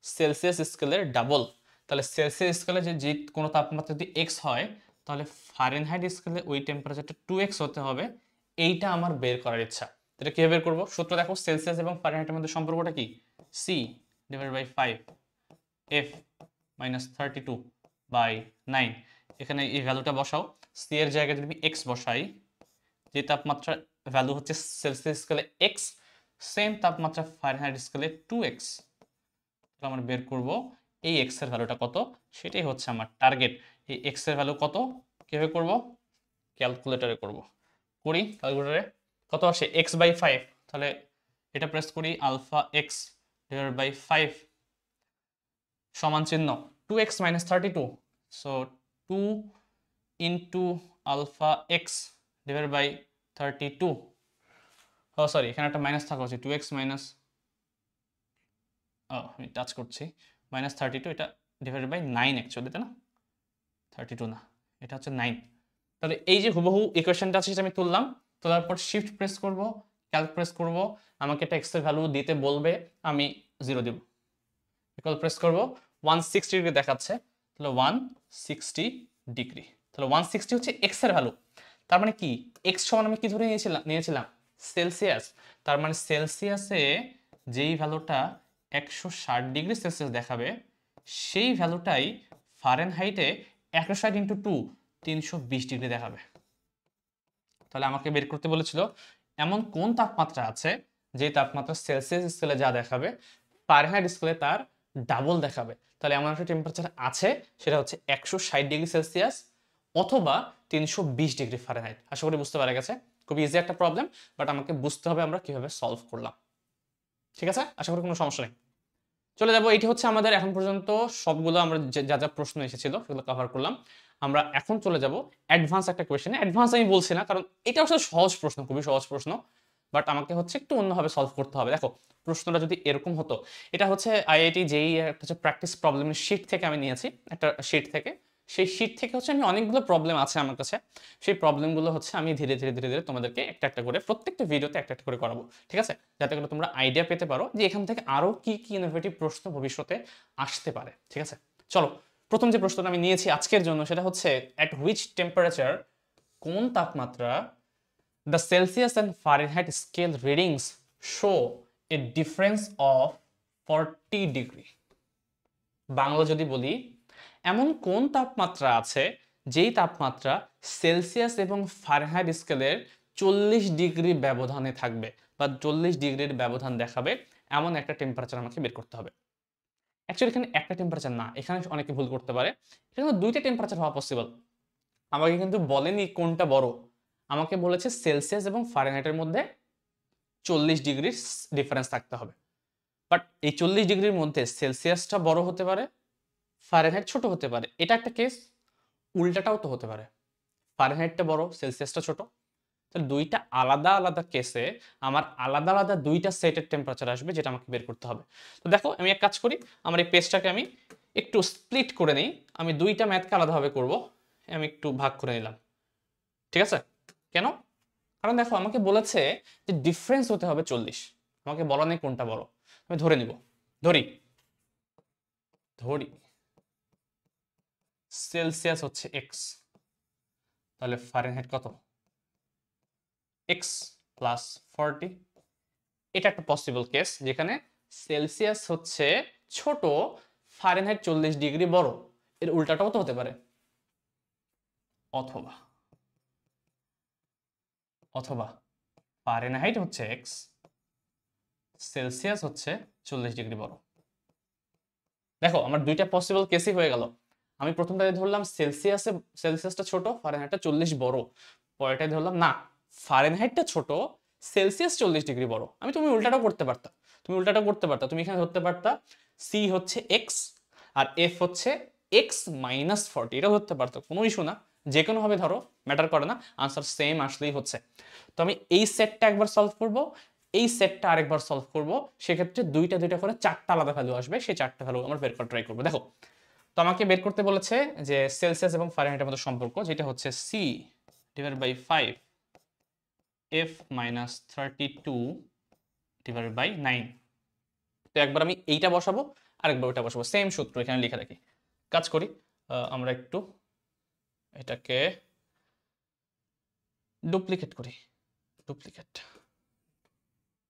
সেলসিয়াস স্কেলের ডাবল। তাহলে সেলসিয়াস স্কেলে যে কোনো তাপমাত্রা যদি এক্স হয়, তাহলে ফারেনহাইট স্কেলে ওই টেম্পারেচারটা 2x হতে হবে। এইটা আমার বের করার ইচ্ছা। এটা কিভাবে বের করবো? সূত্র দেখো, সেলসিয়াস এবং ফারেনহাইটের মধ্যে সম্পর্কটা কি? C/5 F - 32/9। এখানে এই ভ্যালুটা বসাও। সি এর জায়গায় যদি এক্স বসাই, যে তাপমাত্রার ভ্যালু হচ্ছে সেলসিয়াস স্কেলে এক্স, সেম তাপমাত্রা ফারেনহাইট স্কেলে 2x। আমরা বের করব এই এক্স এর ভ্যালুটা কত, সেটাই হচ্ছে আমার টার্গেট। এই এক্স এর ভ্যালু কত, কিভাবে করব? ক্যালকুলেটরে করব। করি ক্যালকুলেটরে, কত আসে? x/5। তাহলে এটা প্রেস করি, আলফা এক্স ডিভাইডেড বাই 5 সমান চিহ্ন 2x - 32। So 2 into alpha x divided by 32। Oh sorry, এখানে একটা মাইনাস থাকা উচিত, 2x মাইনাস, আমি টাচ করছি, -32, এটা ডিভাইডেড বাই 9 অ্যাকচুয়ালি, তাই না? 32 না, এটা হচ্ছে 9। তাহলে এই যে হুবহু ইকুয়েশনটা আছে সেটা আমি তুললাম, তোলার পর শিফট প্রেস করব, ক্যালক প্রেস করব, আমাকে একটা এক্স এর ভ্যালু দিতে বলবে, আমি 0 দেব। ইকুয়াল প্রেস করব, 160 ডিগ্রি দেখাচ্ছে, তাহলে 160 ডিগ্রি। তাহলে 160 হচ্ছে এক্স এর ভ্যালু। তার মানে কি, এক্স সমান আমি কি ধরে নিয়েছিলাম সেলসিয়াস। তার মানে সেলসিয়াসে যেই ভ্যালুটা 160 ডিগ্রি সেলসিয়াস দেখাবে, সেই ভ্যালুটাই ফারেনহাইটে 160 ইন্টু 2 320 ডিগ্রি দেখাবে। তাহলে আমাকে বের করতে বলেছিল এমন কোন তাপমাত্রা আছে যে তাপমাত্রা সেলসিয়াস স্কেলে যা দেখাবে ফারেনহাইট স্কেলে তার ডাবল দেখাবে। তাহলে এমন একটা টেম্পারেচার আছে, সেটা হচ্ছে 160 ডিগ্রি সেলসিয়াস অথবা 320 ডিগ্রি ফারেনহাইট। আশা করি বুঝতে পারা গেছে। খুব ইজি একটা প্রবলেম, বাট আমাকে বুঝতে হবে আমরা কিভাবে সলভ করলাম। ঠিক আছে, আশা করি কোনো সমস্যা নেই। চলে যাবো, এটি হচ্ছে আমাদের এখন পর্যন্ত সবগুলো আমরা যা যা প্রশ্ন এসেছিল সেগুলো কভার করলাম। আমরা এখন চলে যাব অ্যাডভান্স একটা কোয়েশ্চেনে। অ্যাডভান্স আমি বলছি না, কারণ এটা আসলে সহজ প্রশ্ন, খুবই সহজ প্রশ্ন, বাট আমাকে হচ্ছে একটু অন্যভাবে সলভ করতে হবে। দেখো, প্রশ্নটা যদি এরকম হতো, এটা হচ্ছে আইআইটি যেই একটা হচ্ছে প্র্যাকটিস প্রবলেমের শিট থেকে আমি নিয়েছি, একটা শিট থেকে। সেই শিট থেকে হচ্ছে আমি অনেকগুলো প্রবলেম আছে আমার কাছে, সেই প্রবলেমগুলো হচ্ছে আমি ধীরে ধীরে ধীরে ধীরে তোমাদেরকে একটা একটা করে প্রত্যেকটা ভিডিওতে একটা একটা করে করাবো। ঠিক আছে, যাতে করে তোমরা আইডিয়া পেতে পারো যে এখান থেকে আরো কি কি ইনোভেটিভ প্রশ্ন ভবিষ্যতে আসতে পারে। ঠিক আছে, চলো, প্রথম যে প্রশ্নটা আমি নিয়েছি আজকের জন্য সেটা হচ্ছে অ্যাট হুইচ টেম্পারেচার, কোন তাপমাত্রা the Celsius and Fahrenheit scale readings show a difference of 40 degree। Bangla যদি বলি, এমন কোন তাপমাত্রা আছে যেই তাপমাত্রা সেলসিয়াস এবং ফারেনহাইট স্কেলের 40 ডিগ্রি ব্যবধানে থাকবে বা 40 ডিগ্রির ব্যবধান দেখাবে, এমন একটা টেম্পারেচার আমাকে বের করতে হবে। অ্যাকচুয়ালি এখানে একটা টেম্পারেচার না, এখানে অনেকে ভুল করতে পারে, এখানে দুইটা টেম্পারেচার হওয়া পসিবল। আমাকে কিন্তু বলেনি কোনটা বড়, আমাকে বলেছে সেলসিয়াস এবং ফারেনহাইটের মধ্যে 40 ডিগ্রির ডিফারেন্স থাকতে হবে। বাট এই 40 ডিগ্রির মধ্যে সেলসিয়াসটা বড় হতে পারে, ফারেনহাইট ছোট হতে পারে, এটা একটা কেস। উল্টাটাও তো হতে পারে, ফারেনহাইটটা বড়, সেলসিয়াসটা ছোট। তাহলে দুইটা আলাদা আলাদা কেসে আমার আলাদা আলাদা দুইটা সেটের টেম্পারেচার আসবে, যেটা আমাকে বের করতে হবে। তো দেখো, আমি এক কাজ করি, আমার এই পেজটাকে আমি একটু স্প্লিট করে নিই। আমি দুইটা ম্যাথকে আলাদাভাবে করব, আমি একটু ভাগ করে নিলাম। ঠিক আছে, কেন? কারণ দেখো, আমাকে বলেছে যে ডিফারেন্স হতে হবে 40, আমাকে বলা নেই কোনটা বড়। আমি ধরে নিব, ধরি ধরি সেলসিয়াস হচ্ছে এক্স, তাহলে ফারেনহাইট কত? X plus 40। এটা একটা পসিবল কেস যেখানে সেলসিয়াস হচ্ছে ছোট, ফারেনহাইট 40 ডিগ্রি বড়। এর উল্টাটাও তো হতে পারে। অথবা অথবা ফারেনহাইট হচ্ছে এক্স, সেলসিয়াস হচ্ছে 40 ডিগ্রি বড়। দেখো, আমার দুইটা পসিবল কেসই হয়ে গেল। আমি প্রথমটাতে ধরলাম সেলসিয়াসটা ছোট, ফারেনহাইটটা 40 বড়। পরেরটায় ধরলাম না, ফারেনহাইটটা ছোট, সেলসিয়াস 40 ডিগ্রি বড়। তুমি উল্টাটাও করতে পারতা, তুমি এখানে ধরতে পারতা সি হচ্ছে এক্স আর এফ হচ্ছে এক্স মাইনাস 40, এটা ধরতে পারতো, কোনো ইস্যু না, যে কোনো ভাবে ধরো, ম্যাটার করে না, আনসার সেম আসলেই হচ্ছে। তো আমি এই সেটটা একবার সলভ করব, এই সেটটা আরেকবার সলভ করব, সেক্ষেত্রে দুইটা দুইটা করে চারটা আলাদা ভ্যালু আসবে, সেই চারটা ভ্যালু আমরা বের করার ট্রাই করবো। দেখো, তো আমাকে বের করতে বলেছে যে সেলসিয়াস এবং ফারেনহাইটের মধ্যে সম্পর্ক, যেটা হচ্ছে C divided by 5 F minus 32 divided by 9। তো একবার আমি এইটা বসাবো, আরেকবার ওইটা বসাবো, সেম সূত্র এখানে লিখে রাখি। কাজ করি, আমরা একটু এটাকে ডুপ্লিকেট করি, ডুপ্লিকেট,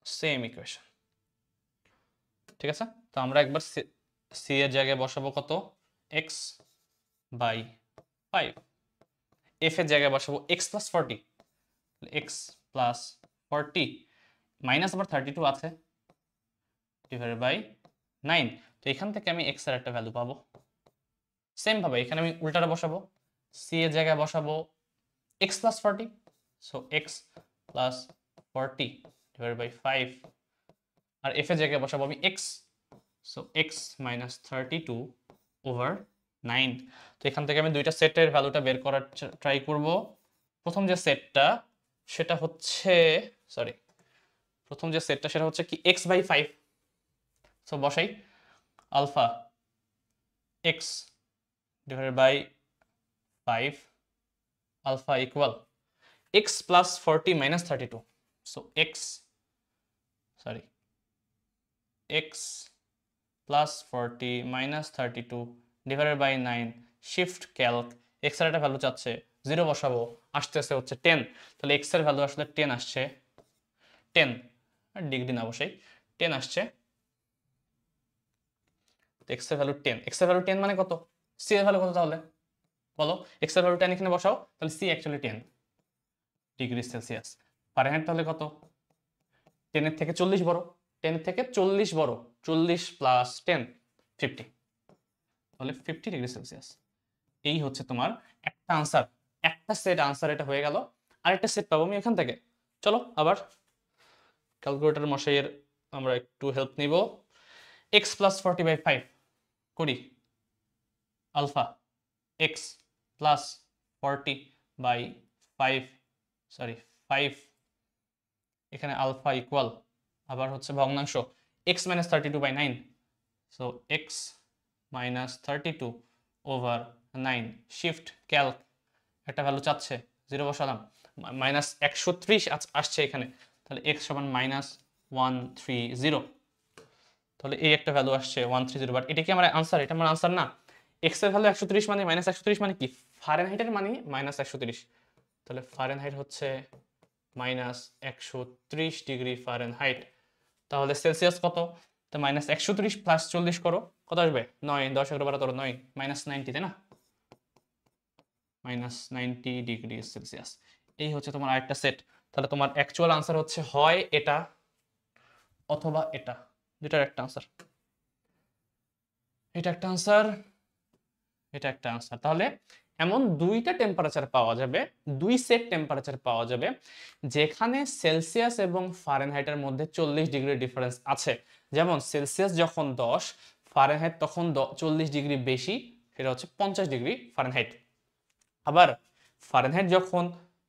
সেম ইকুয়েশন, ঠিক আছে। তো আমরা একবার সি এর জায়গায় বসাবো কত, এক্স বাই 5, এফ এর জায়গায় বসাবো x plus 40, x plus 40 minus আবার 32 আছে ডিভাইডেড বাই 9। তো এখান থেকে আমি এক্স এর একটা ভ্যালু পাবো। সেম ভাবে এখানে আমি উল্টাটা বসাবো, সি এর জায়গায় বসাবো x plus 40, so x plus 40 divided by 5, আর এফ এর জায়গায় বসাবো আমি x, so x minus 32 over 9। তো এখান থেকে আমি দুইটা সেটের ভ্যালুটা বের করার ট্রাই করব। প্রথম যে সেটটা সেটা হচ্ছে, সরি, প্রথম যে সেটটা সেটা হচ্ছে কি এক্স বাই 5, সো বসাই alpha x divided by 5 alpha equal x plus 40 minus 32, so x, sorry, x plus 40 minus 32 divided by 9, shift calc, x এর একটা ভ্যালু চাচ্ছে, 0 বসাবো, আসতেছে হচ্ছে 10, তাহলে এক্স এর ভ্যালু আসলে 10 আসছে, 10 আর ডিগ্রি না বসাই, 10 আসছে, এক্স এর ভ্যালু 10, এক্স এর ভ্যালু 10 মানে কত, সি এর ভ্যালু কত তাহলে বলো, এক্স এর ভ্যালু 10 এখানে বসাও, তাহলে C actually 10 degree Celsius. Fahrenheit তাহলে কত, 10 এর থেকে 40 বড়, 10 এর থেকে 40 বড়, 40 প্লাস 10 50, তাহলে 50 ডিগ্রি সেলসিয়াস। এই হচ্ছে তোমার একটা আনসার, একটা সেট আনসার এটা হয়ে গেল। আরেকটা সেট পাবো আমি এখান থেকে। চলো আবার ক্যালকুলেটর মশাইয়ের আমরা একটু হেল্প নিব। এক্স প্লাস 40 বাই 5 করি, alpha x plus 40 by 5, sorry 5, এখানে আলফা ইকুয়াল আবার হচ্ছে ভগ্নাংশ x minus 32 by 9, so x minus 32 over 9, shift calc, একটা ভ্যালু চাচ্ছে, 0 বসালাম, মাইনাস 130 আসছে এখানে, তাহলে এক্স সমান মাইনাস 130, তাহলে এই একটা ভ্যালু আসছে 130, বাট এটা কি আমার আনসার, এটা আমার আনসার না। এক্স এর ভ্যালু 130 মানে মাইনাস 130 মানে কি, ফারেনহাইটের মানে মাইনাস 130, তাহলে ফারেনহাইট হচ্ছে মাইনাস 130 ডিগ্রি ফারেনহাইট। তাহলে সেলসিয়াস কত, তো মাইনাস 130 প্লাস 40 করো, কত আসবে 9, 10 11 12 13 9, মাইনাস 90, তাই না, মাইনাস 90 ডিগ্রি সেলসিয়াস। এই হচ্ছে তোমার আরেকটা সেট। তাহলে তোমার অ্যাকচুয়াল আনসার হচ্ছে হয় এটা অথবা এটা, দুটার একটা আনসার, এটা একটা আনসার, এটা একটা আনসার। তাহলে এমন দুইটা টেম্পারেচার পাওয়া যাবে, দুই সেট টেম্পারেচার পাওয়া যাবে যেখানে সেলসিয়াস এবং ফারেনহাইটের মধ্যে 40 ডিগ্রি ডিফারেন্স আছে। যেমন সেলসিয়াস যখন 10, ফারেনহাইট তখন 40 ডিগ্রি বেশি, সেটা হচ্ছে 50 ডিগ্রি ফারেনহাইট। আবার ফারেনহাইট যখন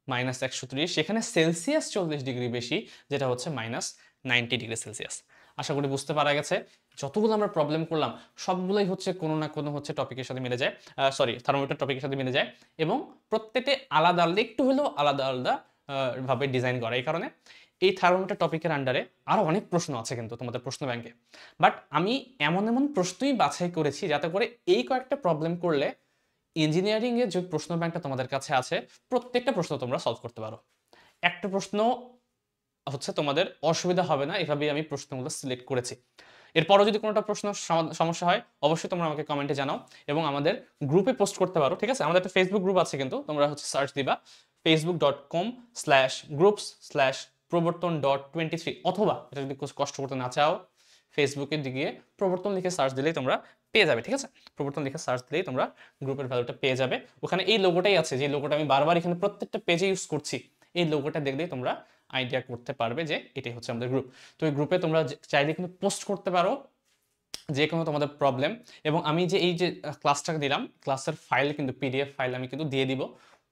মাইনাস 130, সেখানে সেলসিয়াস 40 ডিগ্রি বেশি, যেটা হচ্ছে মাইনাস 90 ডিগ্রি সেলসিয়াস। আশা করি বুঝতে পারা গেছে। যতগুলো আমরা প্রবলেম করলাম সবগুলোই হচ্ছে কোনো না কোনো হচ্ছে টপিকের সাথে মিলে যায়, সরি থার্মোমিটার টপিকের সাথে মিলে যায়, এবং প্রত্যেকটি আলাদা আলাদা, একটু হলেও আলাদা আলাদা ভাবে ডিজাইন করা। এই কারণে এই থার্মোমিটার টপিকের আন্ডারে আরও অনেক প্রশ্ন আছে কিন্তু তোমাদের প্রশ্ন ব্যাংকে, বাট আমি এমন এমন প্রশ্নই বাছাই করেছি যাতে করে এই কয়েকটা প্রবলেম করলে ইঞ্জিনিয়ারিং এর যে প্রশ্ন ব্যাংকটা তোমাদের কাছে আছে প্রত্যেকটা প্রশ্ন তোমরা সলভ করতে পারো। একটা প্রশ্ন হচ্ছে তোমাদের অসুবিধা হবে না, এভাবেই আমি প্রশ্নগুলো সিলেক্ট করেছি। এরপরও যদি কোনোটা প্রশ্ন সমস্যা হয় অবশ্যই তোমরা আমাকে কমেন্টে জানাও এবং আমাদের গ্রুপে পোস্ট করতে পারো, ঠিক আছে। আমাদের একটা ফেসবুক গ্রুপ আছে, কিন্তু তোমরা হচ্ছে সার্চ দিবা facebook.com/groups/প্রবর্তন.23, অথবা এটা যদি কষ্ট করতে না চাও ফেসবুকে গিয়ে প্রবর্তন লিখে সার্চ দিলেই তোমরা পেয়ে যাবে, ঠিক আছে। প্রবর্তন লিখে সার্চ দিলেই তোমরা গ্রুপের ভ্যালুটা পেয়ে যাবে। ওখানে এই লোগোটাই আছে, যে লোগোটা আমি বারবার এখানে প্রত্যেকটা পেজে ইউজ করছি, এই লোগোটা দেখলেই তোমরা আইডিয়া করতে পারবে যে এটাই হচ্ছে আমাদের গ্রুপ। তো এই গ্রুপে তোমরা চাইলে কিন্তু পোস্ট করতে পারো যে কোনো তোমাদের প্রবলেম, এবং আমি যে এই যে ক্লাসটা দিলাম, ক্লাসের ফাইল কিন্তু পিডিএফ ফাইল আমি কিন্তু দিয়ে দিব,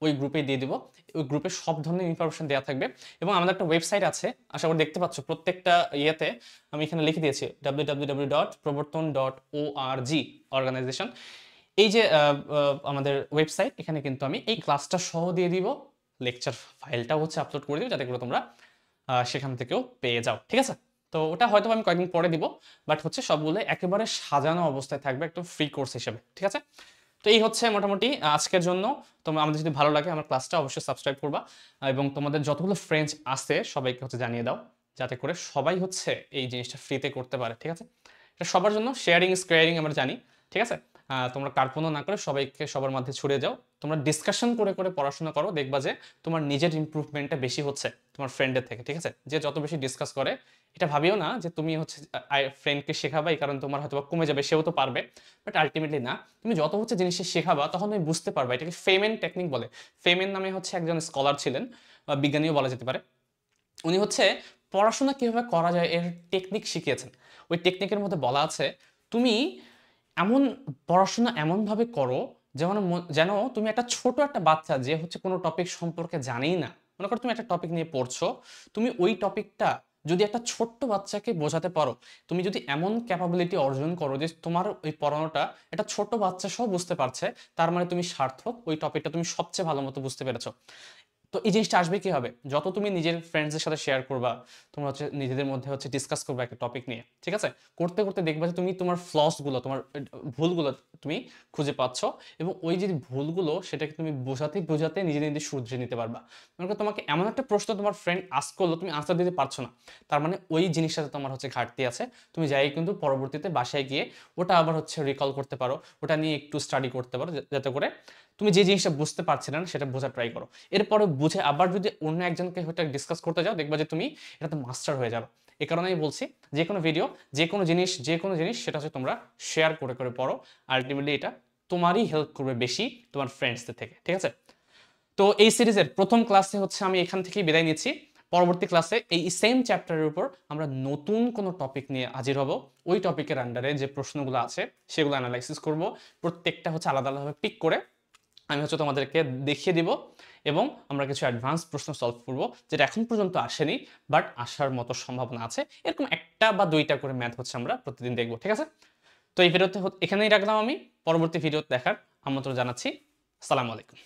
ওই গ্রুপে দিয়ে দিব। ওই গ্রুপে সব ধরনের ইনফরমেশন দেওয়া থাকবে। এবং আমাদের একটা ওয়েবসাইট আছে, আশা করি দেখতে পাচ্ছ প্রত্যেকটা ইয়েতে আমি এখানে লিখে দিয়েছি www.pravarton.org অর্গানাইজেশন। এই যে আমাদের ওয়েবসাইট, এখানে কিন্তু আমি এই ক্লাসটা সহ দিয়ে দিব, লেকচার ফাইলটাও হচ্ছে আপলোড করে দিব, যাতে করে তোমরা সেখান থেকেও পেয়ে যাও, ঠিক আছে? তো ওটা হয়তো আমি কয়েকদিন পরে দিব, বাট হচ্ছে সবগুলো একেবারে সাজানো অবস্থায় থাকবে একদম ফ্রি কোর্স হিসেবে, ঠিক আছে? তো এই হচ্ছে মোটামুটি আজকের জন্য। তোমরা আমাদের যদি ভালো লাগে আমার ক্লাসটা অবশ্যই সাবস্ক্রাইব করবা, এবং তোমাদের যতগুলো ফ্রেন্ডস আছে সবাইকে হচ্ছে জানিয়ে দাও, যাতে করে সবাই হচ্ছে এই জিনিসটা ফ্রিতে করতে পারে, ঠিক আছে? এটা সবার জন্য, শেয়ারিং ইজ কেয়ারিং আমরা জানি, ঠিক আছে? তোমরা কার্পণ্য না করে সবাইকে সবার মধ্যে ছড়িয়ে যাও। তোমরা ডিসকাশন করে করে পড়াশোনা করো, দেখবা যে তোমার নিজের ইমপ্রুভমেন্টটা বেশি হচ্ছে তোমার ফ্রেন্ডের থেকে, ঠিক আছে? যে যত বেশি ডিসকাস করে, এটা ভাবিও না যে তুমি হচ্ছে ফ্রেন্ডকে শেখাবা এই কারণে তোমার হয়তো কমে যাবে, সেও তো পারবে, বাট আলটিমেটলি না। তুমি যত হচ্ছে জিনিসটা শেখাবা তখন তুমি বুঝতে পারবা। এটাকে ফেমেন টেকনিক বলে। ফেমেন নামে হচ্ছে একজন স্কলার ছিলেন, বা বিজ্ঞানীও বলা যেতে পারে। উনি হচ্ছে পড়াশোনা কিভাবে করা যায় এর টেকনিক শিখিয়েছেন। ওই টেকনিকের মধ্যে বলা আছে, তুমি এমন পড়াশোনা এমনভাবে করো যেমন যেন তুমি একটা ছোট একটা বাচ্চা যে হচ্ছে কোনো টপিক সম্পর্কে জানেই না, মনে করো তুমি একটা টপিক নিয়ে পড়ছো, তুমি ওই টপিকটা যদি একটা ছোট্ট বাচ্চাকে বোঝাতে পারো, তুমি যদি এমন ক্যাপাবিলিটি অর্জন করো যে তোমার ওই পড়ানোটা একটা ছোট বাচ্চা সহ বুঝতে পারছে, তার মানে তুমি সার্থক, ওই টপিকটা তুমি সবচেয়ে ভালো মতো বুঝতে পেরেছো। তো এই জিনিসটা আসবে কি হবে, যত তুমি নিজের ফ্রেন্ডসদের সাথে শেয়ার করবা, তোমরা হচ্ছে নিজেদের মধ্যে হচ্ছে ডিসকাস করবা একটা টপিক নিয়ে, ঠিক আছে? করতে করতে দেখবা যে তুমি তোমার ফ্লসগুলো, তোমার ভুলগুলো তুমি খুঁজে পাচ্ছ, এবং ওই যে ভুলগুলো সেটাকে তুমি বোঝাতে বোঝাতে নিজে নিজে শুধরে নিতে পারবা। মনে করো তোমাকে এমন একটা প্রশ্ন তোমার ফ্রেন্ড আস্ক করলো, তুমি আনসার দিতে পারছো না, তার মানে ওই জিনিসটাতে তোমার হচ্ছে ঘাটতি আছে। তুমি যাই কিন্তু পরবর্তীতে বাসায় গিয়ে ওটা আবার হচ্ছে রিকল করতে পারো, ওটা নিয়ে একটু স্টাডি করতে পারো, যাতে করে তুমি যে জিনিসটা বুঝতে পারছিলে না সেটা বোঝা ট্রাই করো। এরপরে বুঝে আবার যদি অন্য একজনকে হয়তো ডিসকাস করতে যাও, দেখবা যে তুমি এটাতে মাস্টার হয়ে যাবে। এই কারণে আমি বলছি, যে কোনো ভিডিও, যে কোনো জিনিস সেটা হচ্ছে তোমরা শেয়ার করে করে পড়ো। আলটিমেটলি এটা তোমারই হেল্প করবে বেশি তোমার ফ্রেন্ডসদের থেকে, ঠিক আছে? তো এই সিরিজের প্রথম ক্লাসে হচ্ছে আমি এখান থেকেই বিদায় নিচ্ছি। পরবর্তী ক্লাসে এই সেম চ্যাপ্টারের উপর আমরা নতুন কোনো টপিক নিয়ে হাজির হব। ওই টপিকের আন্ডারে যে প্রশ্নগুলো আছে সেগুলো অ্যানালাইসিস করব, প্রত্যেকটা হচ্ছে আলাদা আলাদাভাবে পিক করে আমি হচ্ছে তোমাদেরকে দেখিয়ে দিব, এবং আমরা কিছু অ্যাডভান্স প্রশ্ন সলভ করব, যেটা এখন পর্যন্ত আসেনি, বাট আসার মতো সম্ভাবনা আছে। এরকম একটা বা দুইটা করে ম্যাথ হচ্ছে আমরা প্রতিদিন দেখবো, ঠিক আছে? তো এই ভিডিওতে এখানেই রাখলাম আমি। পরবর্তী ভিডিও দেখার আমন্ত্রণ জানাচ্ছি। আসসালামু আলাইকুম।